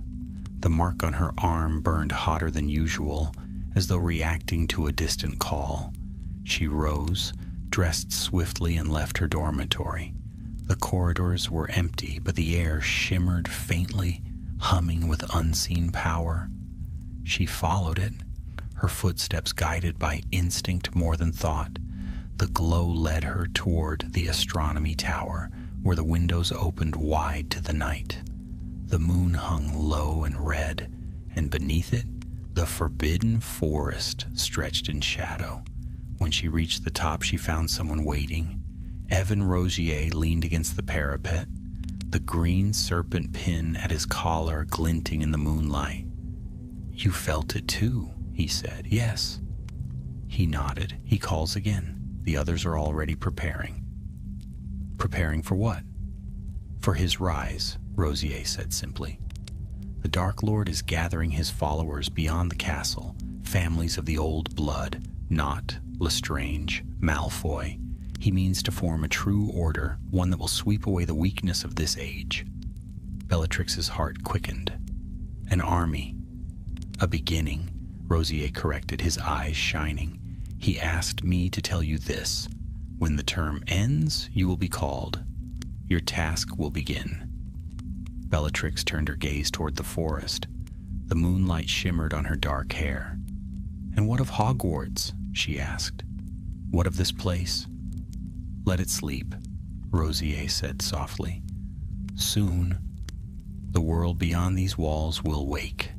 The mark on her arm burned hotter than usual, as though reacting to a distant call. She rose, dressed swiftly, and left her dormitory. The corridors were empty, but the air shimmered faintly, humming with unseen power. She followed it, her footsteps guided by instinct more than thought. The glow led her toward the astronomy tower, where the windows opened wide to the night. The moon hung low and red, and beneath it, the forbidden forest stretched in shadow. When she reached the top, she found someone waiting. Evan Rosier leaned against the parapet, the green serpent pin at his collar glinting in the moonlight. "You felt it too," he said. "Yes." He nodded. "He calls again. The others are already preparing." "Preparing for what?" "For his rise," Rosier said simply. "The Dark Lord is gathering his followers beyond the castle, families of the old blood, Nott, Lestrange, Malfoy. He means to form a true order, one that will sweep away the weakness of this age." Bellatrix's heart quickened. "An army. A beginning," Rosier corrected, his eyes shining. "He asked me to tell you this. When the term ends, you will be called. Your task will begin." Bellatrix turned her gaze toward the forest. The moonlight shimmered on her dark hair. "And what of Hogwarts?" she asked. "What of this place?" "Let it sleep," Rosier said softly. "Soon, the world beyond these walls will wake."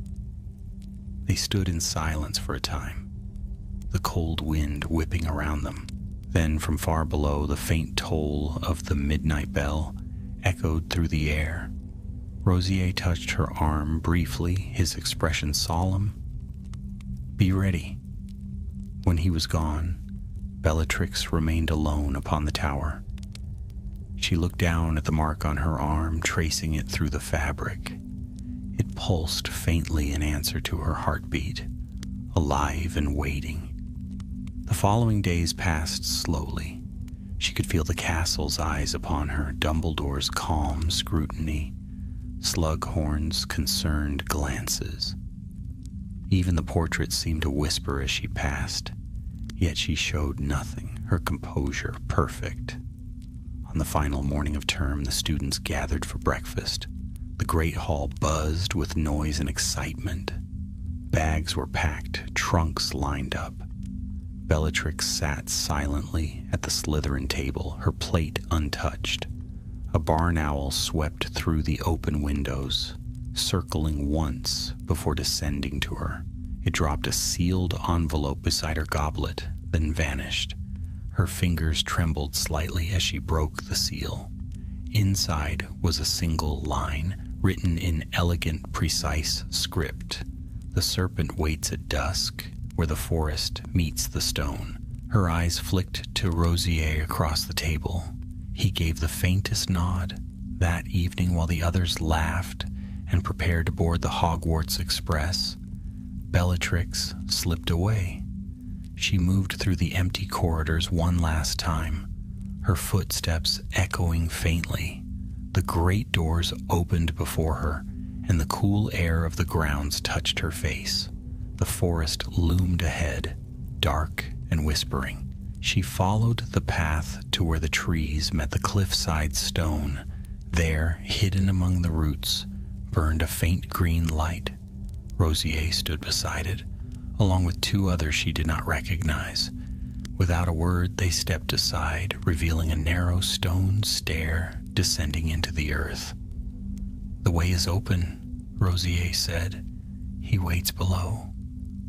They stood in silence for a time, the cold wind whipping around them. Then from far below, the faint toll of the midnight bell echoed through the air. Rosier touched her arm briefly, his expression solemn. "Be ready." When he was gone, Bellatrix remained alone upon the tower. She looked down at the mark on her arm, tracing it through the fabric. It pulsed faintly in answer to her heartbeat, alive and waiting. The following days passed slowly. She could feel the castle's eyes upon her, Dumbledore's calm scrutiny, Slughorn's concerned glances. Even the portraits seemed to whisper as she passed. Yet she showed nothing, her composure perfect. On the final morning of term, the students gathered for breakfast. The great hall buzzed with noise and excitement. Bags were packed, trunks lined up. Bellatrix sat silently at the Slytherin table, her plate untouched. A barn owl swept through the open windows, circling once before descending to her. It dropped a sealed envelope beside her goblet, then vanished. Her fingers trembled slightly as she broke the seal. Inside was a single line, written in elegant, precise script. "The serpent waits at dusk, where the forest meets the stone." Her eyes flicked to Rosier across the table. He gave the faintest nod. That evening, while the others laughed and prepared to board the Hogwarts Express, Bellatrix slipped away. She moved through the empty corridors one last time, her footsteps echoing faintly. The great doors opened before her, and the cool air of the grounds touched her face. The forest loomed ahead, dark and whispering. She followed the path to where the trees met the cliffside stone. There, hidden among the roots, burned a faint green light. Rosier stood beside it, along with two others she did not recognize. Without a word, they stepped aside, revealing a narrow stone stair descending into the earth. "The way is open," Rosier said. "He waits below."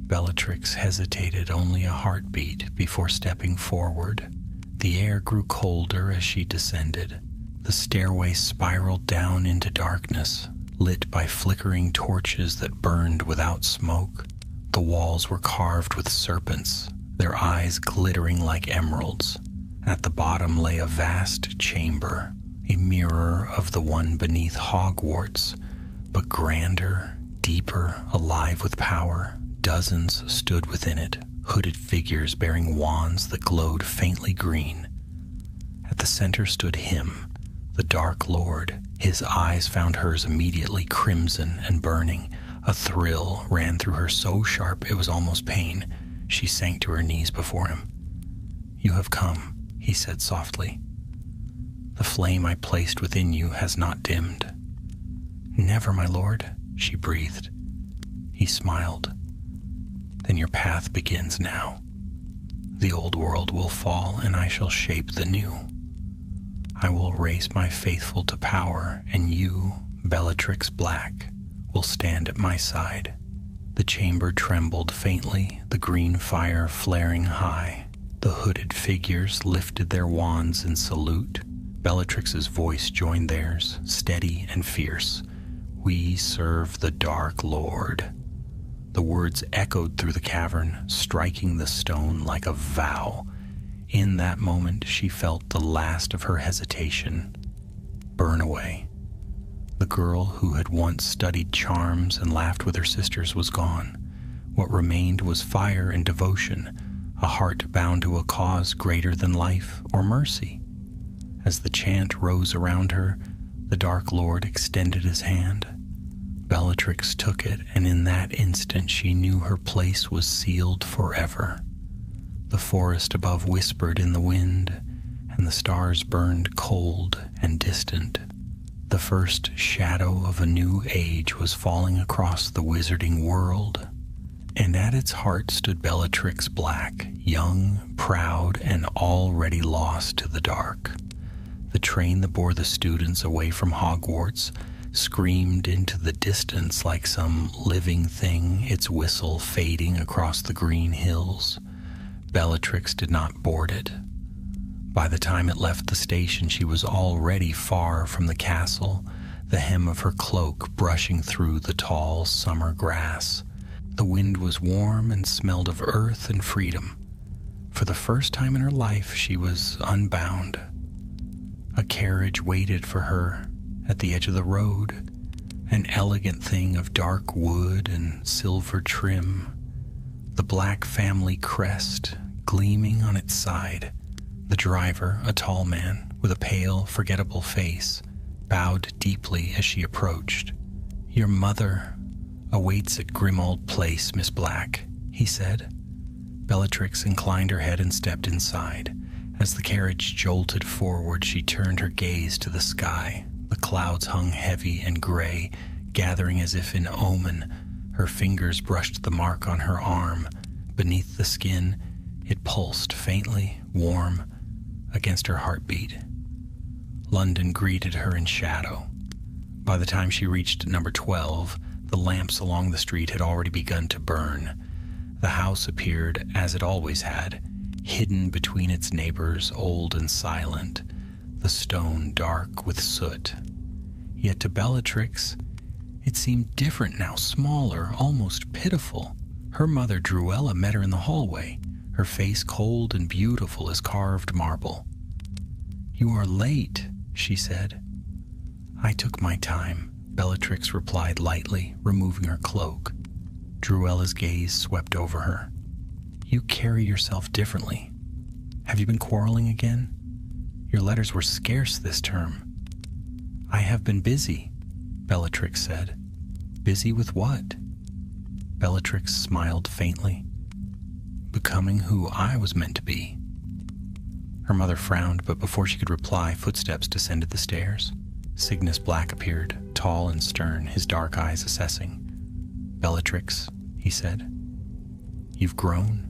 Bellatrix hesitated only a heartbeat before stepping forward. The air grew colder as she descended. The stairway spiraled down into darkness, lit by flickering torches that burned without smoke. The walls were carved with serpents, their eyes glittering like emeralds. At the bottom lay a vast chamber, a mirror of the one beneath Hogwarts, but grander, deeper, alive with power. Dozens stood within it, hooded figures bearing wands that glowed faintly green. At the center stood him, the Dark Lord. His eyes found hers immediately, crimson and burning. A thrill ran through her so sharp it was almost pain. She sank to her knees before him. "You have come," he said softly. "The flame I placed within you has not dimmed." "Never, my lord," she breathed. He smiled. "Then your path begins now. The old world will fall, and I shall shape the new. I will raise my faithful to power, and you, Bellatrix Black, will stand at my side." The chamber trembled faintly, the green fire flaring high. The hooded figures lifted their wands in salute. Bellatrix's voice joined theirs, steady and fierce. "We serve the Dark Lord." The words echoed through the cavern, striking the stone like a vow. In that moment, she felt the last of her hesitation burn away. The girl who had once studied charms and laughed with her sisters was gone. What remained was fire and devotion, a heart bound to a cause greater than life or mercy. As the chant rose around her, the Dark Lord extended his hand. Bellatrix took it, and in that instant she knew her place was sealed forever. The forest above whispered in the wind, and the stars burned cold and distant. The first shadow of a new age was falling across the wizarding world, and at its heart stood Bellatrix Black, young, proud, and already lost to the dark. The train that bore the students away from Hogwarts screamed into the distance like some living thing, its whistle fading across the green hills. Bellatrix did not board it. By the time it left the station, she was already far from the castle, the hem of her cloak brushing through the tall summer grass. The wind was warm and smelled of earth and freedom. For the first time in her life, she was unbound. A carriage waited for her at the edge of the road, an elegant thing of dark wood and silver trim, the Black family crest gleaming on its side. The driver, a tall man with a pale, forgettable face, bowed deeply as she approached. "Your mother awaits at Grimmauld Place, Miss Black," he said. Bellatrix inclined her head and stepped inside. As the carriage jolted forward, she turned her gaze to the sky. The clouds hung heavy and gray, gathering as if in omen. Her fingers brushed the mark on her arm. Beneath the skin, it pulsed faintly, warm, against her heartbeat. London greeted her in shadow. By the time she reached number 12, the lamps along the street had already begun to burn. The house appeared, as it always had, hidden between its neighbors, old and silent, the stone dark with soot. Yet to Bellatrix, it seemed different now, smaller, almost pitiful. Her mother, Druella, met her in the hallway, her face cold and beautiful as carved marble. "You are late," she said. "I took my time," Bellatrix replied lightly, removing her cloak. Druella's gaze swept over her. "You carry yourself differently. Have you been quarreling again? Your letters were scarce this term." "I have been busy," Bellatrix said. "Busy with what?" Bellatrix smiled faintly. "Becoming who I was meant to be." Her mother frowned, but before she could reply, footsteps descended the stairs. Cygnus Black appeared, tall and stern, his dark eyes assessing. "Bellatrix," he said, "you've grown."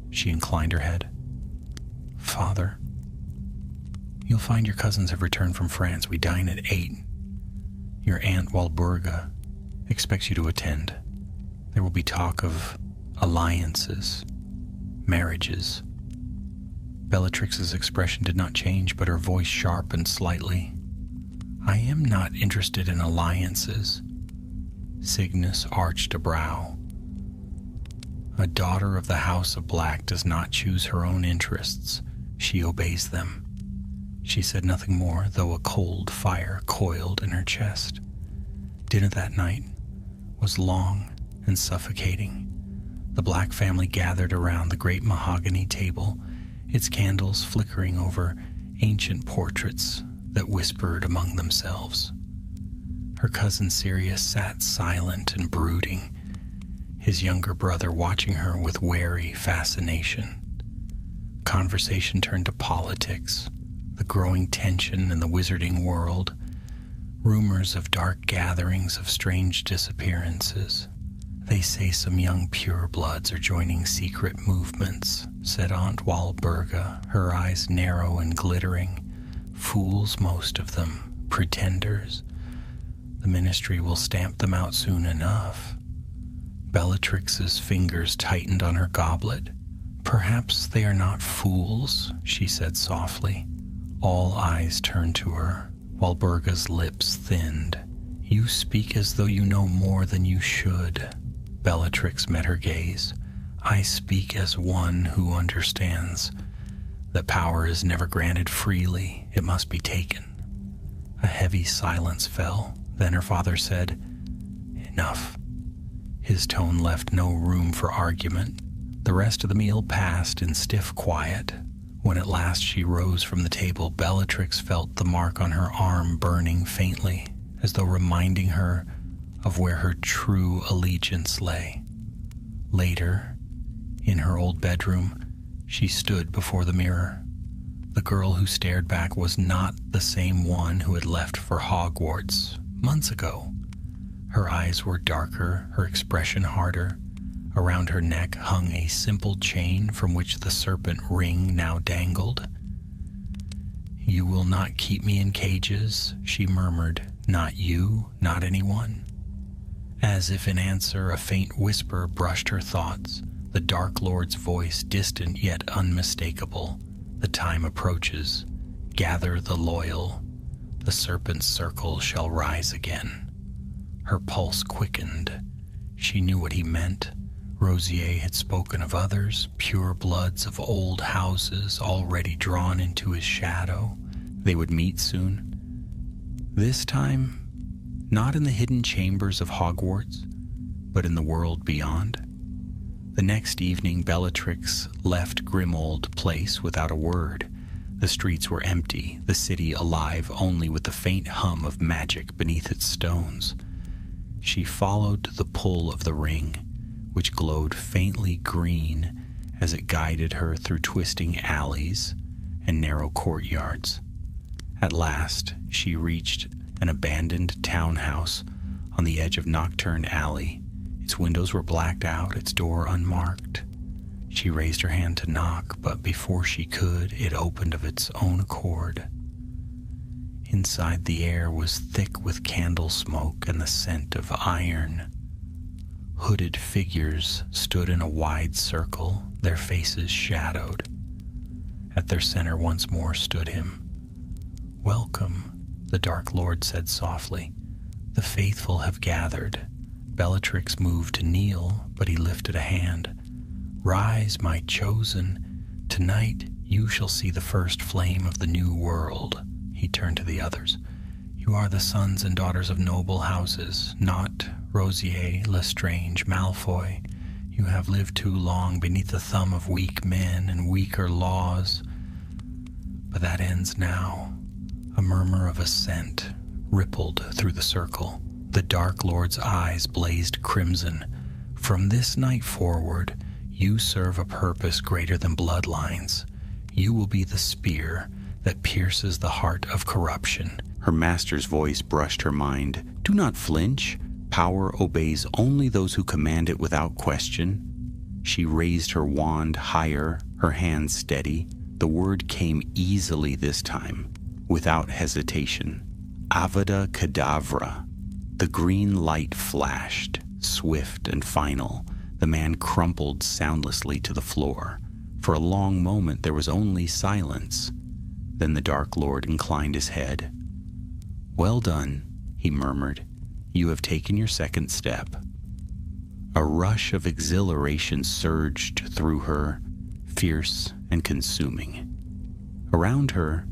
She inclined her head. "Father, you'll find your cousins have returned from France. We dine at 8. Your Aunt Walburga expects you to attend. There will be talk of alliances, marriages." Bellatrix's expression did not change, but her voice sharpened slightly. "I am not interested in alliances." Cygnus arched a brow. "A daughter of the House of Black does not choose her own interests. She obeys them." She said nothing more, though a cold fire coiled in her chest. Dinner that night was long and suffocating. The Black family gathered around the great mahogany table, its candles flickering over ancient portraits that whispered among themselves. Her cousin Sirius sat silent and brooding, his younger brother watching her with wary fascination. Conversation turned to politics, the growing tension in the wizarding world, rumors of dark gatherings of strange disappearances. "They say some young purebloods are joining secret movements," said Aunt Walburga, her eyes narrow and glittering. "Fools, most of them, pretenders. The ministry will stamp them out soon enough." Bellatrix's fingers tightened on her goblet. "Perhaps they are not fools," she said softly. All eyes turned to her. Walburga's lips thinned. "You speak as though you know more than you should." Bellatrix met her gaze. "I speak as one who understands that power is never granted freely. It must be taken." A heavy silence fell. Then her father said, "Enough." His tone left no room for argument. The rest of the meal passed in stiff quiet. When at last she rose from the table, Bellatrix felt the mark on her arm burning faintly, as though reminding her of where her true allegiance lay. Later, in her old bedroom, she stood before the mirror. The girl who stared back was not the same one who had left for Hogwarts months ago. Her eyes were darker, her expression harder. Around her neck hung a simple chain from which the serpent ring now dangled. "You will not keep me in cages," she murmured. "Not you, not anyone." As if in answer, a faint whisper brushed her thoughts, the Dark Lord's voice distant yet unmistakable. "The time approaches. Gather the loyal. The serpent's circle shall rise again." Her pulse quickened. She knew what he meant. Rosier had spoken of others, pure bloods of old houses already drawn into his shadow. They would meet soon. This time, not in the hidden chambers of Hogwarts, but in the world beyond. The next evening, Bellatrix left Grimold Place without a word. The streets were empty, the city alive only with the faint hum of magic beneath its stones. She followed the pull of the ring, which glowed faintly green as it guided her through twisting alleys and narrow courtyards. At last, she reached an abandoned townhouse on the edge of Nocturne Alley. Its windows were blacked out, its door unmarked. She raised her hand to knock, but before she could, it opened of its own accord. Inside, the air was thick with candle smoke and the scent of iron. Hooded figures stood in a wide circle, their faces shadowed. At their center once more stood him. "Welcome," the Dark Lord said softly. "The faithful have gathered." Bellatrix moved to kneel, but he lifted a hand. "Rise, my chosen. Tonight you shall see the first flame of the new world." He turned to the others. "You are the sons and daughters of noble houses, not Rosier, Lestrange, Malfoy. You have lived too long beneath the thumb of weak men and weaker laws. But that ends now." A murmur of assent rippled through the circle. The Dark Lord's eyes blazed crimson. "From this night forward, you serve a purpose greater than bloodlines. You will be the spear that pierces the heart of corruption. Her master's voice brushed her mind. Do not flinch. Power obeys only those who command it without question. She raised her wand higher, her hand steady. The word came easily this time, without hesitation. Avada Kedavra. The green light flashed, swift and final. The man crumpled soundlessly to the floor. For a long moment there was only silence. Then the Dark Lord inclined his head. Well done, he murmured. You have taken your second step. A rush of exhilaration surged through her, fierce and consuming. Around her,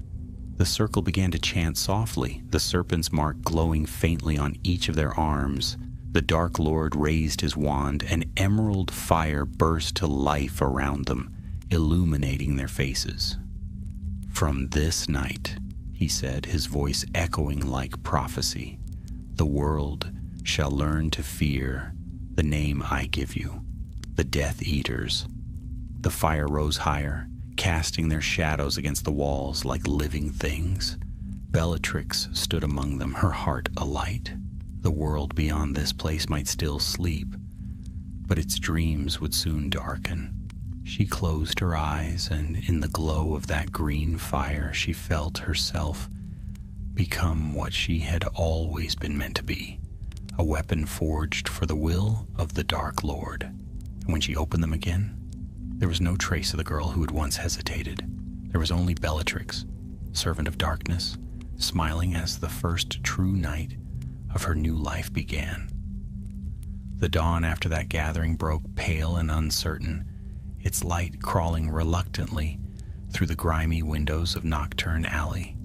the circle began to chant softly, the serpent's mark glowing faintly on each of their arms. The Dark Lord raised his wand, and emerald fire burst to life around them, illuminating their faces. From this night, he said, his voice echoing like prophecy, the world shall learn to fear the name I give you, the Death Eaters. The fire rose higher, casting their shadows against the walls like living things. Bellatrix stood among them, her heart alight. The world beyond this place might still sleep, but its dreams would soon darken. She closed her eyes, and in the glow of that green fire, she felt herself become what she had always been meant to be, a weapon forged for the will of the Dark Lord. And when she opened them again, there was no trace of the girl who had once hesitated. There was only Bellatrix, servant of darkness, smiling as the first true night of her new life began. The dawn after that gathering broke pale and uncertain, its light crawling reluctantly through the grimy windows of Nocturne Alley.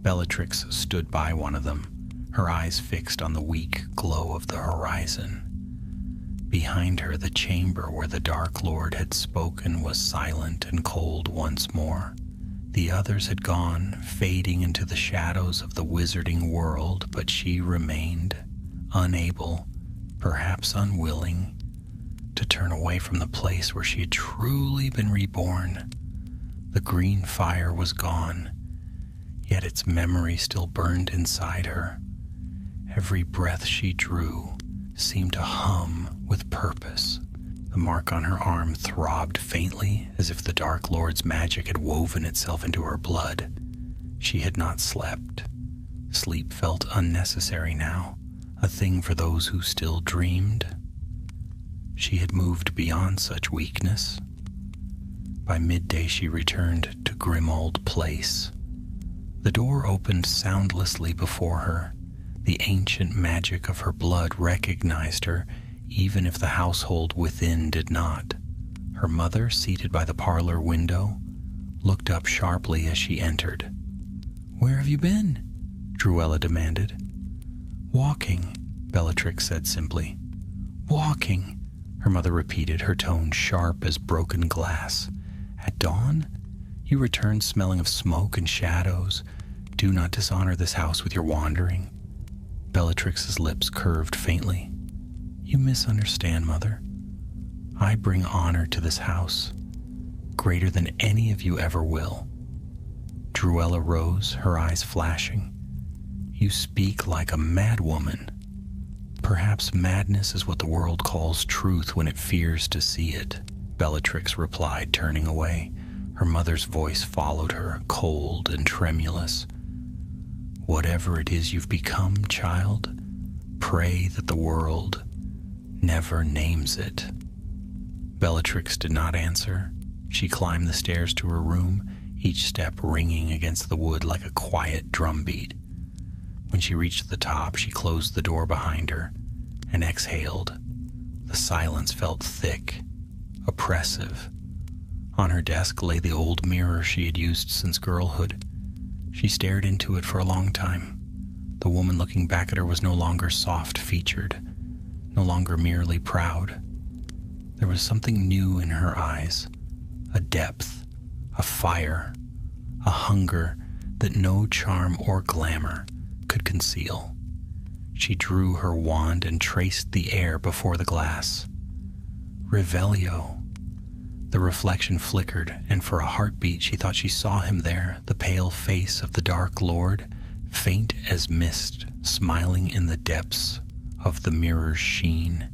Bellatrix stood by one of them, her eyes fixed on the weak glow of the horizon. Behind her, the chamber where the Dark Lord had spoken was silent and cold once more. The others had gone, fading into the shadows of the wizarding world, but she remained, unable, perhaps unwilling, to turn away from the place where she had truly been reborn. The green fire was gone, yet its memory still burned inside her. Every breath she drew seemed to hum with purpose. The mark on her arm throbbed faintly, as if the Dark Lord's magic had woven itself into her blood. She had not slept. Sleep felt unnecessary now, a thing for those who still dreamed. She had moved beyond such weakness. By midday she returned to Grimold Place. The door opened soundlessly before her. The ancient magic of her blood recognized her, even if the household within did not. Her mother, seated by the parlor window, looked up sharply as she entered. "Where have you been?" Druella demanded. "Walking," Bellatrix said simply. "Walking," her mother repeated, her tone sharp as broken glass. "At dawn? You returned smelling of smoke and shadows. Do not dishonor this house with your wandering." Bellatrix's lips curved faintly. "You misunderstand, Mother. I bring honor to this house, greater than any of you ever will." Druella rose, her eyes flashing. "You speak like a madwoman. Perhaps madness is what the world calls truth when it fears to see it," Bellatrix replied, turning away. Her mother's voice followed her, cold and tremulous. "Whatever it is you've become, child, pray that the world never names it." Bellatrix did not answer. She climbed the stairs to her room, each step ringing against the wood like a quiet drumbeat. When she reached the top, she closed the door behind her and exhaled. The silence felt thick, oppressive. On her desk lay the old mirror she had used since girlhood. She stared into it for a long time. The woman looking back at her was no longer soft-featured, no longer merely proud. There was something new in her eyes, a depth, a fire, a hunger that no charm or glamour could conceal. She drew her wand and traced the air before the glass. Revelio. The reflection flickered, and for a heartbeat she thought she saw him there, the pale face of the Dark Lord, faint as mist, smiling in the depths of the mirror's sheen.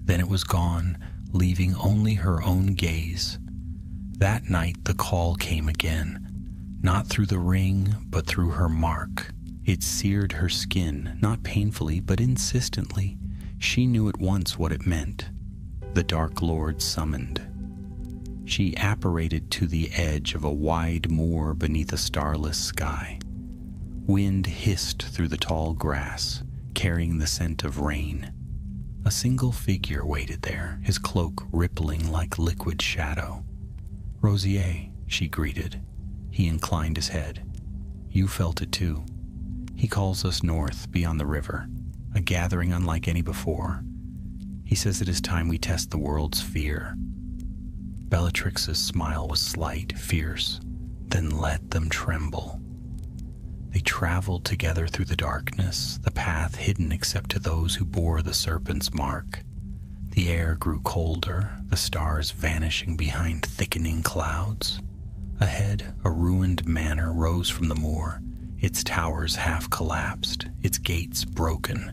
Then it was gone, leaving only her own gaze. That night the call came again, not through the ring, but through her mark. It seared her skin, not painfully, but insistently. She knew at once what it meant. The Dark Lord summoned. She apparated to the edge of a wide moor beneath a starless sky. Wind hissed through the tall grass, carrying the scent of rain. A single figure waited there, his cloak rippling like liquid shadow. "Rosier," she greeted. He inclined his head. "You felt it too. He calls us north, beyond the river, a gathering unlike any before. He says it is time we test the world's fear." Bellatrix's smile was slight, fierce, then let them tremble. They traveled together through the darkness, the path hidden except to those who bore the serpent's mark. The air grew colder, the stars vanishing behind thickening clouds. Ahead, a ruined manor rose from the moor, its towers half collapsed, its gates broken.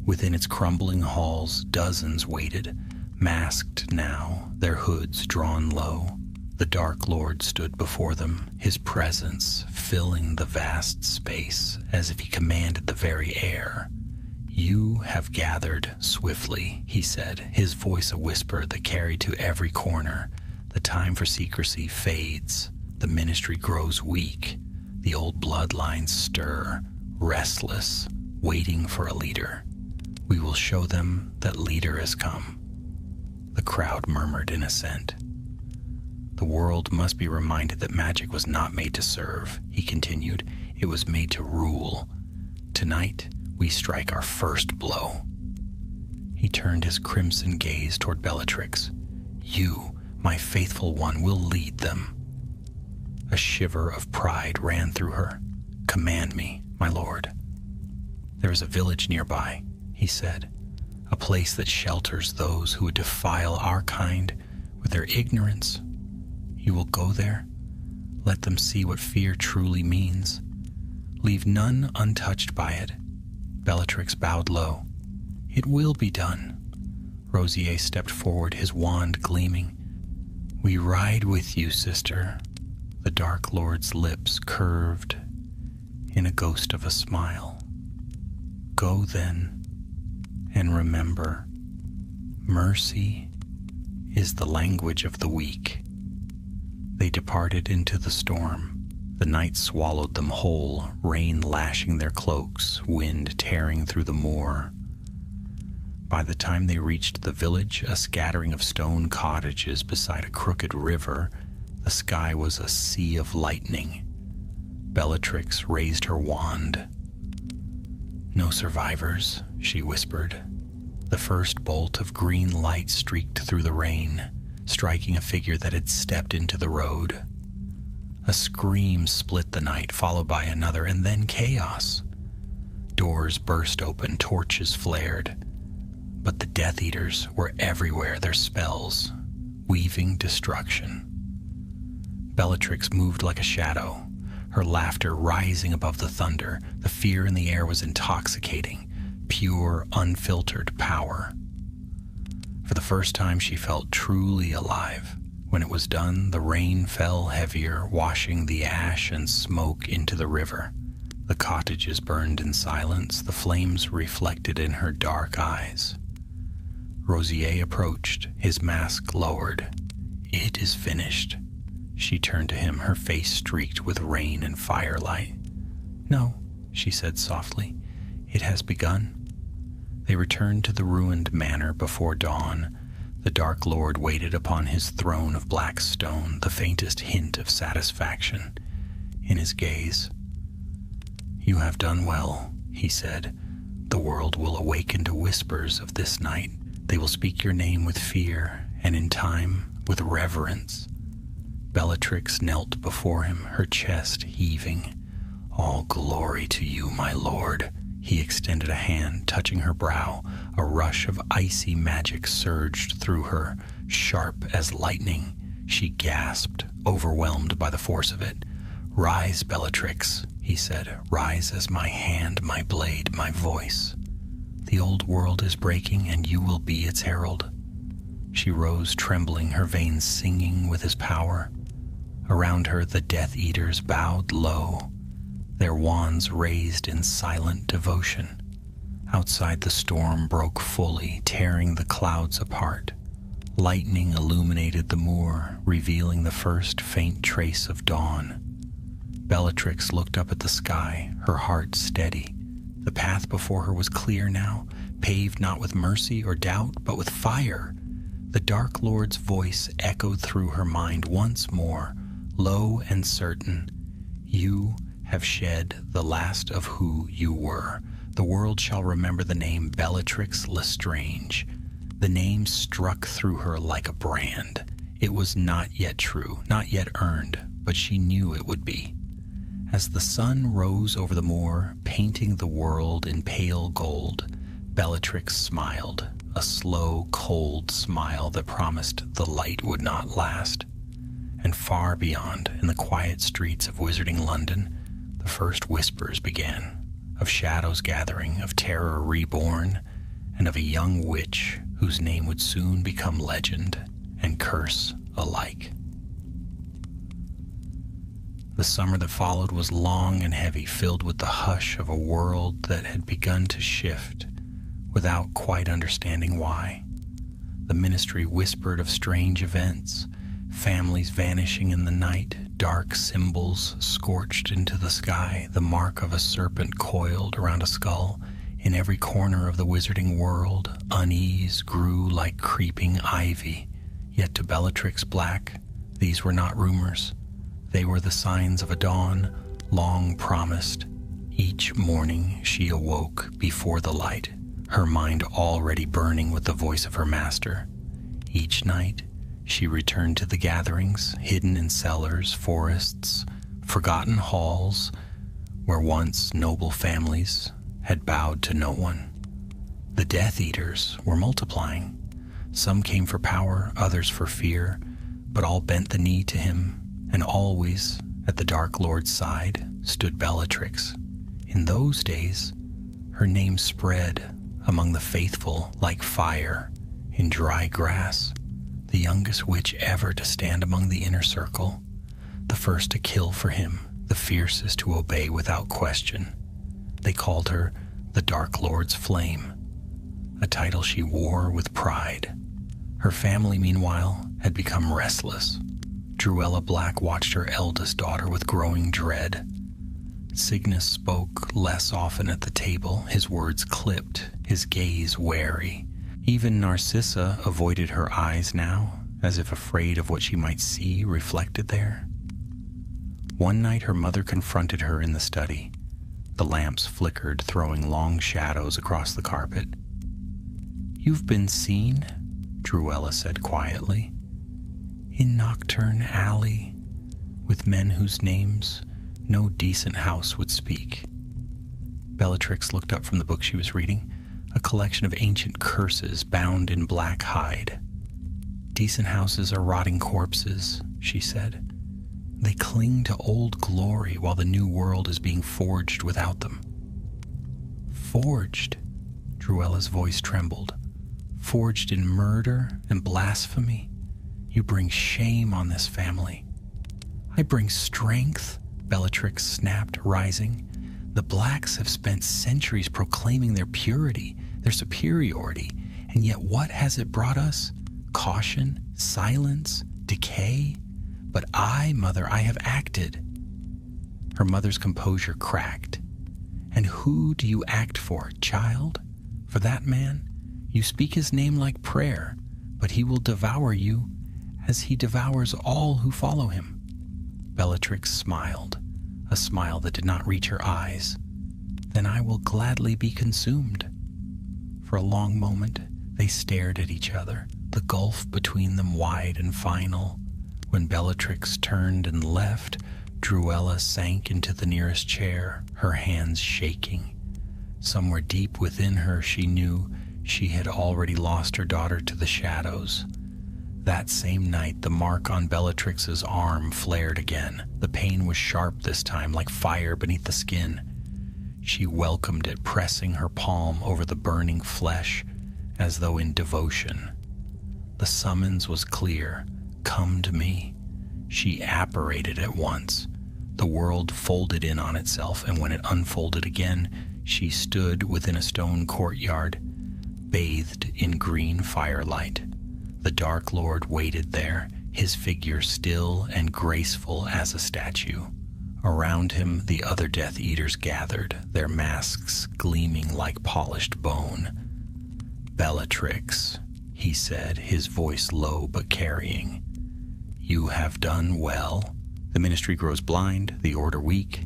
Within its crumbling halls, dozens waited, masked now, their hoods drawn low. The Dark Lord stood before them, his presence filling the vast space as if he commanded the very air. "You have gathered swiftly," he said, his voice a whisper that carried to every corner. "The time for secrecy fades. The ministry grows weak. The old bloodlines stir, restless, waiting for a leader. We will show them that leader has come." The crowd murmured in assent. "The world must be reminded that magic was not made to serve," he continued. "It was made to rule. Tonight, we strike our first blow." He turned his crimson gaze toward Bellatrix. "You, my faithful one, will lead them." A shiver of pride ran through her. "Command me, my lord." "There is a village nearby," he said, "a place that shelters those who would defile our kind with their ignorance. You will go there? Let them see what fear truly means. Leave none untouched by it." Bellatrix bowed low. "It will be done." Rosier stepped forward, his wand gleaming. "We ride with you, sister." The Dark Lord's lips curved in a ghost of a smile. "Go then, and remember, mercy is the language of the weak." They departed into the storm. The night swallowed them whole, rain lashing their cloaks, wind tearing through the moor. By the time they reached the village, a scattering of stone cottages beside a crooked river, the sky was a sea of lightning. Bellatrix raised her wand. "No survivors," she whispered. The first bolt of green light streaked through the rain, striking a figure that had stepped into the road. A scream split the night, followed by another, and then chaos. Doors burst open, torches flared. But the Death Eaters were everywhere, their spells, weaving destruction. Bellatrix moved like a shadow, her laughter rising above the thunder. The fear in the air was intoxicating, pure, unfiltered power. For the first time, she felt truly alive. When it was done, the rain fell heavier, washing the ash and smoke into the river. The cottages burned in silence, the flames reflected in her dark eyes. Rosier approached, his mask lowered. "It is finished." She turned to him, her face streaked with rain and firelight. "No," she said softly, "it has begun." They returned to the ruined manor before dawn. The Dark Lord waited upon his throne of black stone, the faintest hint of satisfaction in his gaze. "You have done well," he said. "The world will awaken to whispers of this night. They will speak your name with fear, and in time, with reverence." Bellatrix knelt before him, her chest heaving. "All glory to you, my lord." He extended a hand, touching her brow. A rush of icy magic surged through her, sharp as lightning. She gasped, overwhelmed by the force of it. "Rise, Bellatrix," he said. "Rise as my hand, my blade, my voice. The old world is breaking, and you will be its herald." She rose, trembling, her veins singing with his power. Around her the Death Eaters bowed low, their wands raised in silent devotion. Outside the storm broke fully, tearing the clouds apart. Lightning illuminated the moor, revealing the first faint trace of dawn. Bellatrix looked up at the sky, her heart steady. The path before her was clear now, paved not with mercy or doubt, but with fire. The Dark Lord's voice echoed through her mind once more, low and certain. "You have shed the last of who you were. The world shall remember the name Bellatrix Lestrange." The name struck through her like a brand. It was not yet true, not yet earned, but she knew it would be. As the sun rose over the moor, painting the world in pale gold, Bellatrix smiled, a slow, cold smile that promised the light would not last. And far beyond, in the quiet streets of wizarding London, the first whispers began, of shadows gathering, of terror reborn, and of a young witch whose name would soon become legend and curse alike. The summer that followed was long and heavy, filled with the hush of a world that had begun to shift without quite understanding why. The ministry whispered of strange events, families vanishing in the night, dark symbols scorched into the sky, the mark of a serpent coiled around a skull. In every corner of the wizarding world, unease grew like creeping ivy. Yet to Bellatrix Black, these were not rumors. They were the signs of a dawn long promised. Each morning she awoke before the light, her mind already burning with the voice of her master. Each night she returned to the gatherings, hidden in cellars, forests, forgotten halls, where once noble families had bowed to no one. The Death Eaters were multiplying. Some came for power, others for fear, but all bent the knee to him, and always at the Dark Lord's side stood Bellatrix. In those days, her name spread among the faithful like fire in dry grass, the youngest witch ever to stand among the inner circle, the first to kill for him, the fiercest to obey without question. They called her the Dark Lord's Flame, a title she wore with pride. Her family, meanwhile, had become restless. Druella Black watched her eldest daughter with growing dread. Cygnus spoke less often at the table, his words clipped, his gaze wary. Even Narcissa avoided her eyes now, as if afraid of what she might see reflected there. One night her mother confronted her in the study. The lamps flickered, throwing long shadows across the carpet. "You've been seen," Druella said quietly, "in Nocturne Alley, with men whose names no decent house would speak." Bellatrix looked up from the book she was reading, a collection of ancient curses bound in black hide. "Decent houses are rotting corpses," she said. "They cling to old glory while the new world is being forged without them." "Forged?" Druella's voice trembled. "Forged in murder and blasphemy? You bring shame on this family." "I bring strength," Bellatrix snapped, rising. "The Blacks have spent centuries proclaiming their purity, their superiority, and yet what has it brought us? Caution, silence, decay? But I, Mother, I have acted." Her mother's composure cracked. "And who do you act for, child? For that man? You speak his name like prayer, but he will devour you as he devours all who follow him." Bellatrix smiled, a smile that did not reach her eyes. "Then I will gladly be consumed." For a long moment, they stared at each other, the gulf between them wide and final. When Bellatrix turned and left, Druella sank into the nearest chair, her hands shaking. Somewhere deep within her, she knew she had already lost her daughter to the shadows. That same night, the mark on Bellatrix's arm flared again. The pain was sharp this time, like fire beneath the skin. She welcomed it, pressing her palm over the burning flesh as though in devotion. The summons was clear. Come to me. She apparated at once. The world folded in on itself, and when it unfolded again, she stood within a stone courtyard, bathed in green firelight. The Dark Lord waited there, his figure still and graceful as a statue. Around him, the other Death Eaters gathered, their masks gleaming like polished bone. "Bellatrix," he said, his voice low but carrying. "You have done well." The ministry grows blind, the order weak,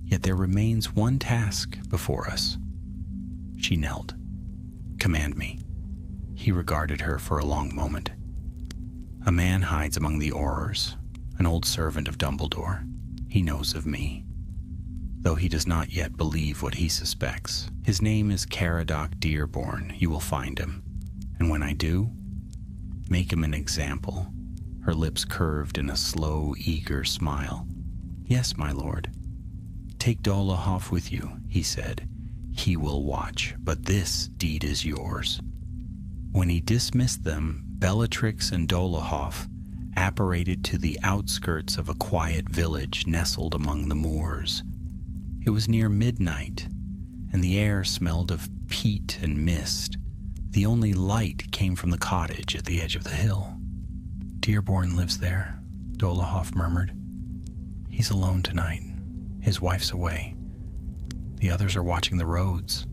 yet there remains one task before us. She knelt. "Command me." He regarded her for a long moment. "A man hides among the Aurors, an old servant of Dumbledore. He knows of me, though he does not yet believe what he suspects. His name is Caradoc Dearborn. You will find him. And when I do, make him an example." Her lips curved in a slow, eager smile. "Yes, my lord." "Take Dolohov with you," he said. "He will watch, but this deed is yours." When he dismissed them, Bellatrix and Dolohov apparated to the outskirts of a quiet village nestled among the moors. It was near midnight, and the air smelled of peat and mist. The only light came from the cottage at the edge of the hill. "Dearborn lives there," Dolohov murmured. "He's alone tonight. His wife's away. The others are watching the roads."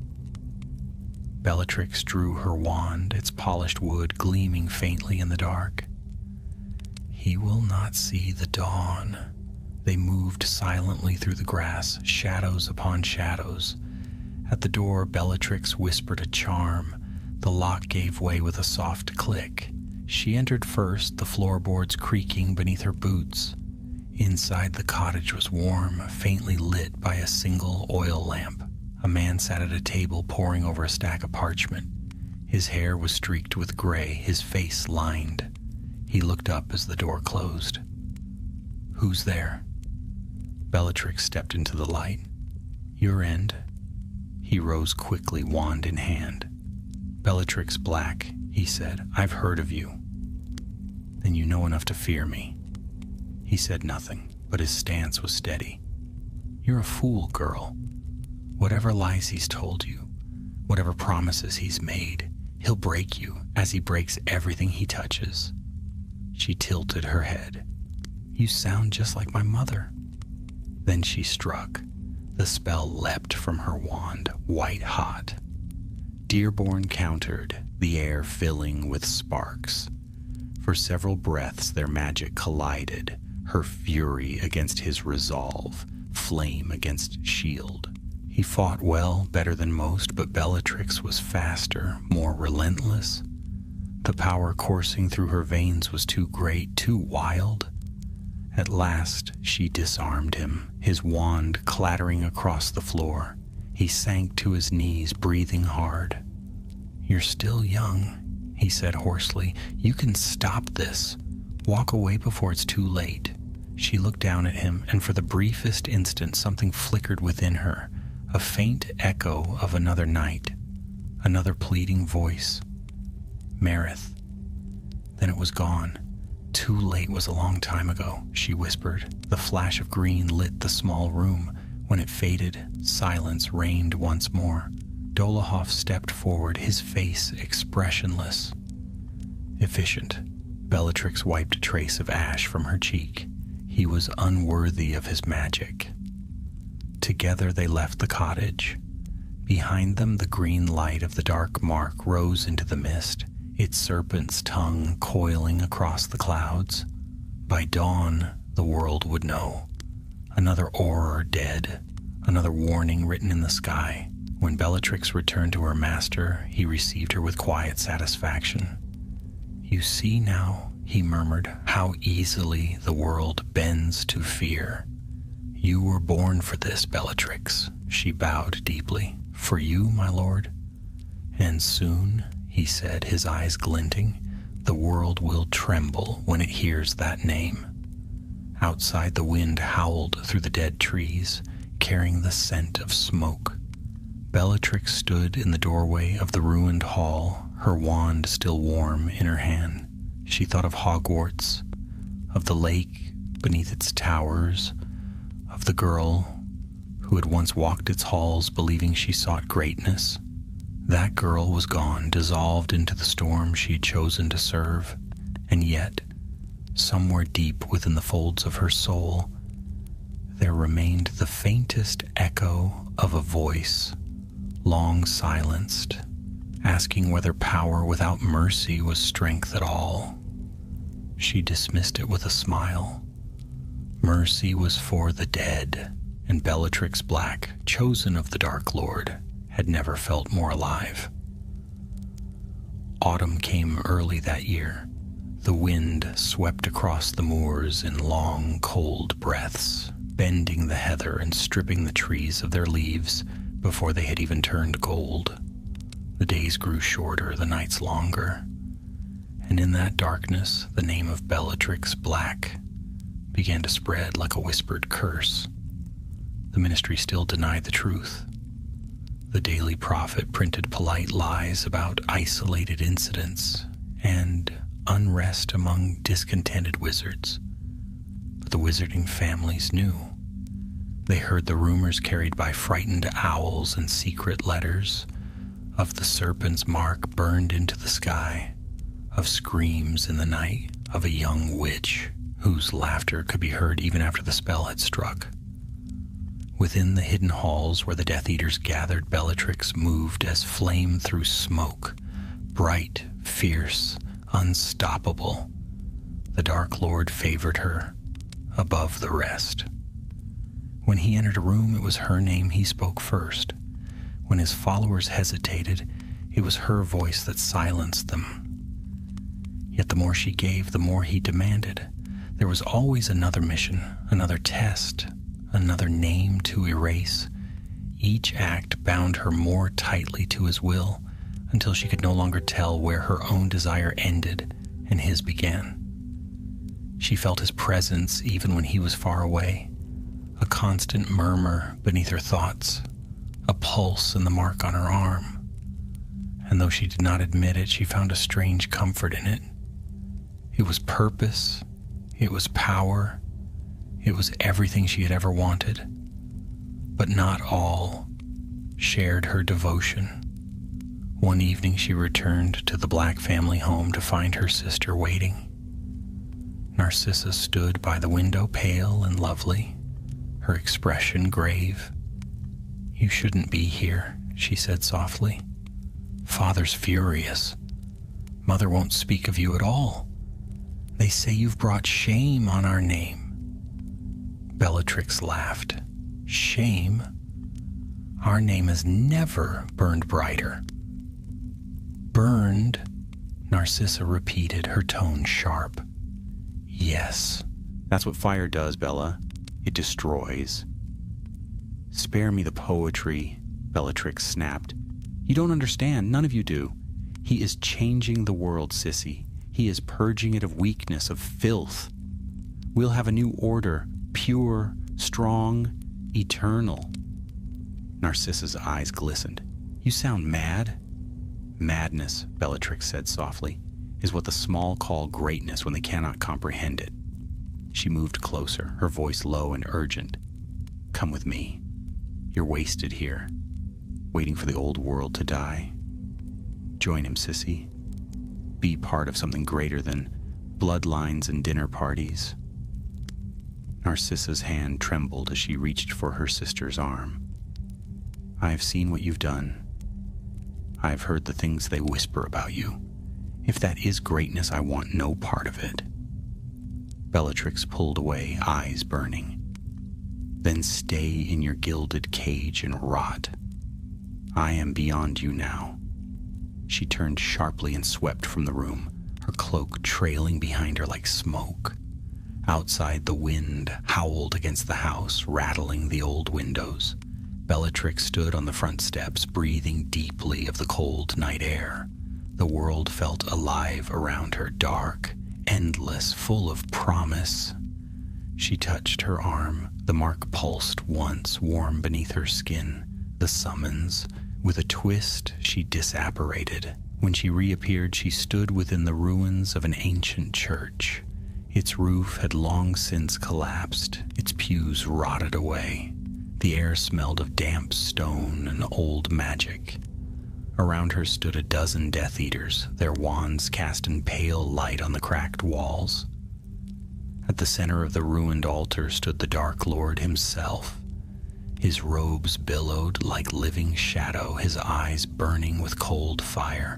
Bellatrix drew her wand, its polished wood gleaming faintly in the dark. "He will not see the dawn." They moved silently through the grass, shadows upon shadows. At the door, Bellatrix whispered a charm. The lock gave way with a soft click. She entered first, the floorboards creaking beneath her boots. Inside, the cottage was warm, faintly lit by a single oil lamp. A man sat at a table poring over a stack of parchment. His hair was streaked with gray, his face lined. He looked up as the door closed. "Who's there?" Bellatrix stepped into the light. "Your end." He rose quickly, wand in hand. "Bellatrix Black," he said. "I've heard of you." "Then you know enough to fear me." He said nothing, but his stance was steady. "You're a fool, girl. Whatever lies he's told you, whatever promises he's made, he'll break you as he breaks everything he touches." She tilted her head. "You sound just like my mother." Then she struck. The spell leapt from her wand, white hot. Dearborn countered, the air filling with sparks. For several breaths their magic collided, her fury against his resolve, flame against shield. He fought well, better than most, but Bellatrix was faster, more relentless. The power coursing through her veins was too great, too wild. At last she disarmed him, his wand clattering across the floor. He sank to his knees, breathing hard. "You're still young," he said hoarsely. "You can stop this. Walk away before it's too late." She looked down at him, and for the briefest instant something flickered within her, a faint echo of another night, another pleading voice. "Marith." Then it was gone. "Too late was a long time ago," she whispered. The flash of green lit the small room. When it faded, silence reigned once more. Dolohov stepped forward, his face expressionless. "Efficient." Bellatrix wiped a trace of ash from her cheek. He was unworthy of his magic. Together they left the cottage. Behind them, the green light of the dark mark rose into the mist, its serpent's tongue coiling across the clouds. By dawn, the world would know. Another Auror dead, another warning written in the sky. When Bellatrix returned to her master, he received her with quiet satisfaction. "You see now," he murmured, "how easily the world bends to fear. You were born for this, Bellatrix." She bowed deeply. "For you, my lord." "And soon," he said, his eyes glinting, The world will tremble when it hears that name. Outside, the wind howled through the dead trees, carrying the scent of smoke. Bellatrix stood in the doorway of the ruined hall, her wand still warm in her hand. She thought of Hogwarts, of the lake beneath its towers, of the girl who had once walked its halls believing she sought greatness. That girl was gone, dissolved into the storm she had chosen to serve, and yet, somewhere deep within the folds of her soul, there remained the faintest echo of a voice, long silenced, asking whether power without mercy was strength at all. She dismissed it with a smile. Mercy was for the dead, and Bellatrix Black, chosen of the Dark Lord, had never felt more alive. Autumn came early that year. The wind swept across the moors in long, cold breaths, bending the heather and stripping the trees of their leaves before they had even turned gold. The days grew shorter, the nights longer, and in that darkness, the name of Bellatrix Black began to spread like a whispered curse. The ministry still denied the truth. The Daily Prophet printed polite lies about isolated incidents and unrest among discontented wizards. But the wizarding families knew. They heard the rumors carried by frightened owls and secret letters of the serpent's mark burned into the sky, of screams in the night of a young witch whose laughter could be heard even after the spell had struck. Within the hidden halls where the Death Eaters gathered, Bellatrix moved as flame through smoke, bright, fierce, unstoppable. The Dark Lord favored her above the rest. When he entered a room, it was her name he spoke first. When his followers hesitated, it was her voice that silenced them. Yet the more she gave, the more he demanded. There was always another mission, another test, another name to erase. Each act bound her more tightly to his will until she could no longer tell where her own desire ended and his began. She felt his presence even when he was far away, a constant murmur beneath her thoughts, a pulse in the mark on her arm. And though she did not admit it, she found a strange comfort in it. It was purpose, it was power, it was everything she had ever wanted. But not all shared her devotion. One evening she returned to the Black family home to find her sister waiting. Narcissa stood by the window, pale and lovely, her expression grave. "You shouldn't be here," she said softly. "Father's furious. Mother won't speak of you at all. They say you've brought shame on our name." Bellatrix laughed. "Shame? Our name has never burned brighter." "Burned?" Narcissa repeated, her tone sharp. "Yes." That's what fire does, Bella. It destroys. "Spare me the poetry," Bellatrix snapped. "You don't understand. None of you do. He is changing the world, Sissy. He is purging it of weakness, of filth. We'll have a new order, pure, strong, eternal." Narcissa's eyes glistened. "You sound mad." "Madness," Bellatrix said softly, "is what the small call greatness when they cannot comprehend it." She moved closer, her voice low and urgent. "Come with me. You're wasted here, waiting for the old world to die. Join him, Sissy. Be part of something greater than bloodlines and dinner parties." Narcissa's hand trembled as she reached for her sister's arm. "I have seen what you've done. I have heard the things they whisper about you. If that is greatness, I want no part of it." Bellatrix pulled away, eyes burning. "Then stay in your gilded cage and rot. I am beyond you now." She turned sharply and swept from the room, her cloak trailing behind her like smoke. Outside, the wind howled against the house, rattling the old windows. Bellatrix stood on the front steps, breathing deeply of the cold night air. The world felt alive around her, dark, endless, full of promise. She touched her arm. The mark pulsed once, warm beneath her skin. The summons. With a twist, she disapparated. When she reappeared, she stood within the ruins of an ancient church. Its roof had long since collapsed, its pews rotted away. The air smelled of damp stone and old magic. Around her stood a dozen Death Eaters, their wands casting pale light on the cracked walls. At the center of the ruined altar stood the Dark Lord himself. His robes billowed like living shadow, his eyes burning with cold fire.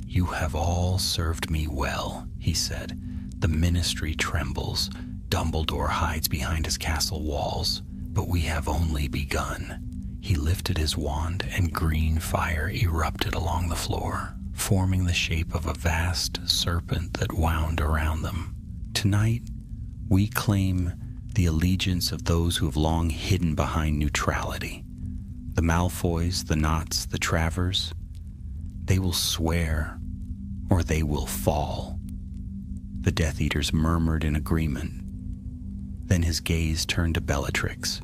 "You have all served me well," he said. "The ministry trembles. Dumbledore hides behind his castle walls, but we have only begun." He lifted his wand, and green fire erupted along the floor, forming the shape of a vast serpent that wound around them. "Tonight, we claim the allegiance of those who have long hidden behind neutrality. The Malfoys, the Knots, the Travers. They will swear, or they will fall." The Death Eaters murmured in agreement. Then his gaze turned to Bellatrix.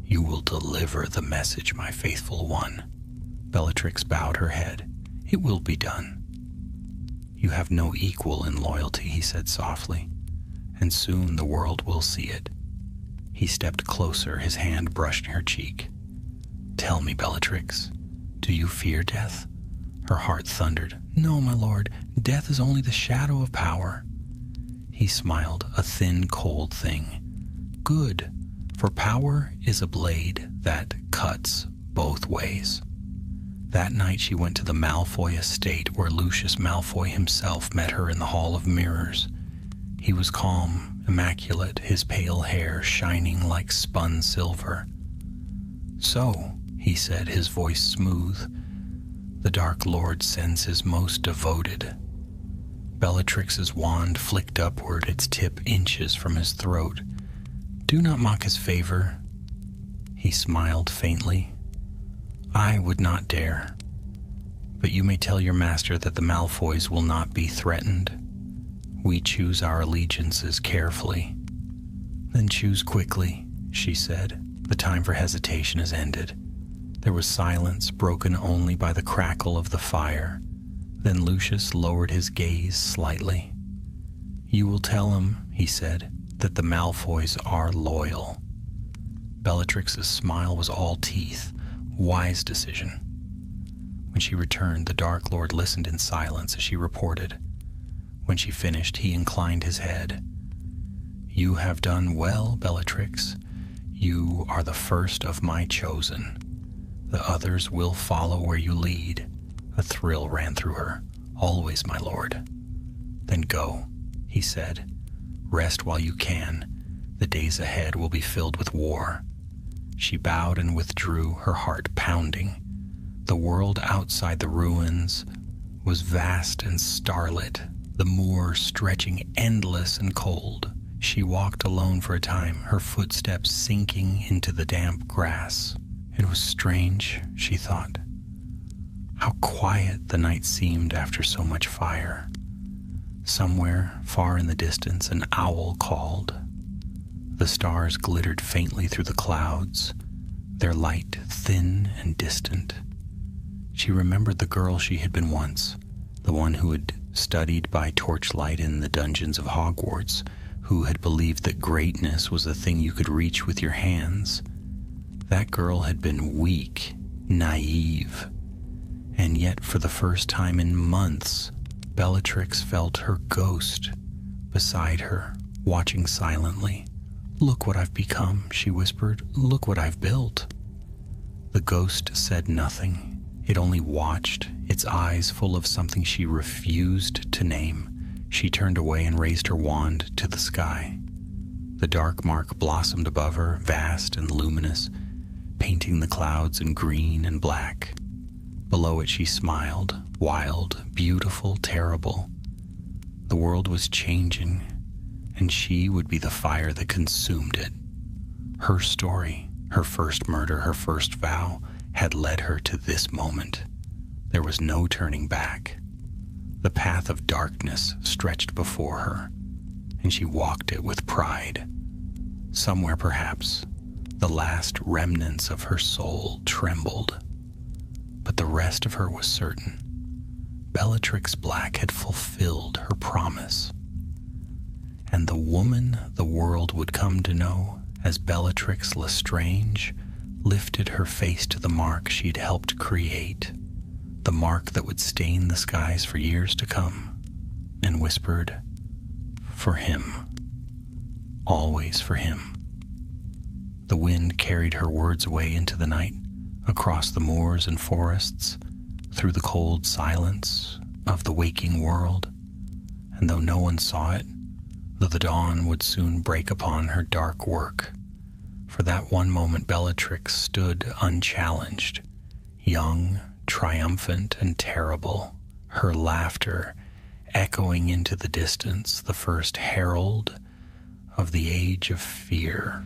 "You will deliver the message, my faithful one." Bellatrix bowed her head. "It will be done." "You have no equal in loyalty," he said softly, "and soon the world will see it." He stepped closer, his hand brushing her cheek. "Tell me, Bellatrix, do you fear death?" Her heart thundered. "No, my lord, death is only the shadow of power." He smiled, a thin, cold thing. "Good, for power is a blade that cuts both ways." That night she went to the Malfoy estate, where Lucius Malfoy himself met her in the Hall of Mirrors. He was calm, immaculate, his pale hair shining like spun silver. "So," he said, his voice smooth, "the Dark Lord sends his most devoted." Bellatrix's wand flicked upward, its tip inches from his throat. "Do not mock his favor." He smiled faintly. "I would not dare. But you may tell your master that the Malfoys will not be threatened. We choose our allegiances carefully." "Then choose quickly," she said. "The time for hesitation has ended." There was silence, broken only by the crackle of the fire. Then Lucius lowered his gaze slightly. "You will tell him," he said, "that the Malfoys are loyal." Bellatrix's smile was all teeth. Wise decision. When she returned, the Dark Lord listened in silence as she reported. When she finished, he inclined his head. "You have done well, Bellatrix. You are the first of my chosen. The others will follow where you lead." A thrill ran through her. "Always, my lord." "Then go," he said. "Rest while you can. The days ahead will be filled with war." She bowed and withdrew, her heart pounding. The world outside the ruins was vast and starlit, the moor stretching endless and cold. She walked alone for a time, her footsteps sinking into the damp grass. It was strange, she thought. How quiet the night seemed after so much fire. Somewhere, far in the distance, an owl called. The stars glittered faintly through the clouds, their light thin and distant. She remembered the girl she had been once, the one who had studied by torchlight in the dungeons of Hogwarts, who had believed that greatness was a thing you could reach with your hands. That girl had been weak, naive, and yet for the first time in months, Bellatrix felt her ghost beside her, watching silently. "Look what I've become," she whispered. "Look what I've built." The ghost said nothing. It only watched, its eyes full of something she refused to name. She turned away and raised her wand to the sky. The dark mark blossomed above her, vast and luminous, painting the clouds in green and black. Below it she smiled, wild, beautiful, terrible. The world was changing, and she would be the fire that consumed it. Her story, her first murder, her first vow, had led her to this moment. There was no turning back. The path of darkness stretched before her, and she walked it with pride. Somewhere, perhaps, the last remnants of her soul trembled, but the rest of her was certain. Bellatrix Black had fulfilled her promise, and the woman the world would come to know as Bellatrix Lestrange lifted her face to the mark she'd helped create, the mark that would stain the skies for years to come, and whispered, "For him, always for him." The wind carried her words away into the night, across the moors and forests, through the cold silence of the waking world, and though no one saw it, though the dawn would soon break upon her dark work, for that one moment Bellatrix stood unchallenged, young, triumphant, and terrible, her laughter echoing into the distance, the first herald of the age of fear.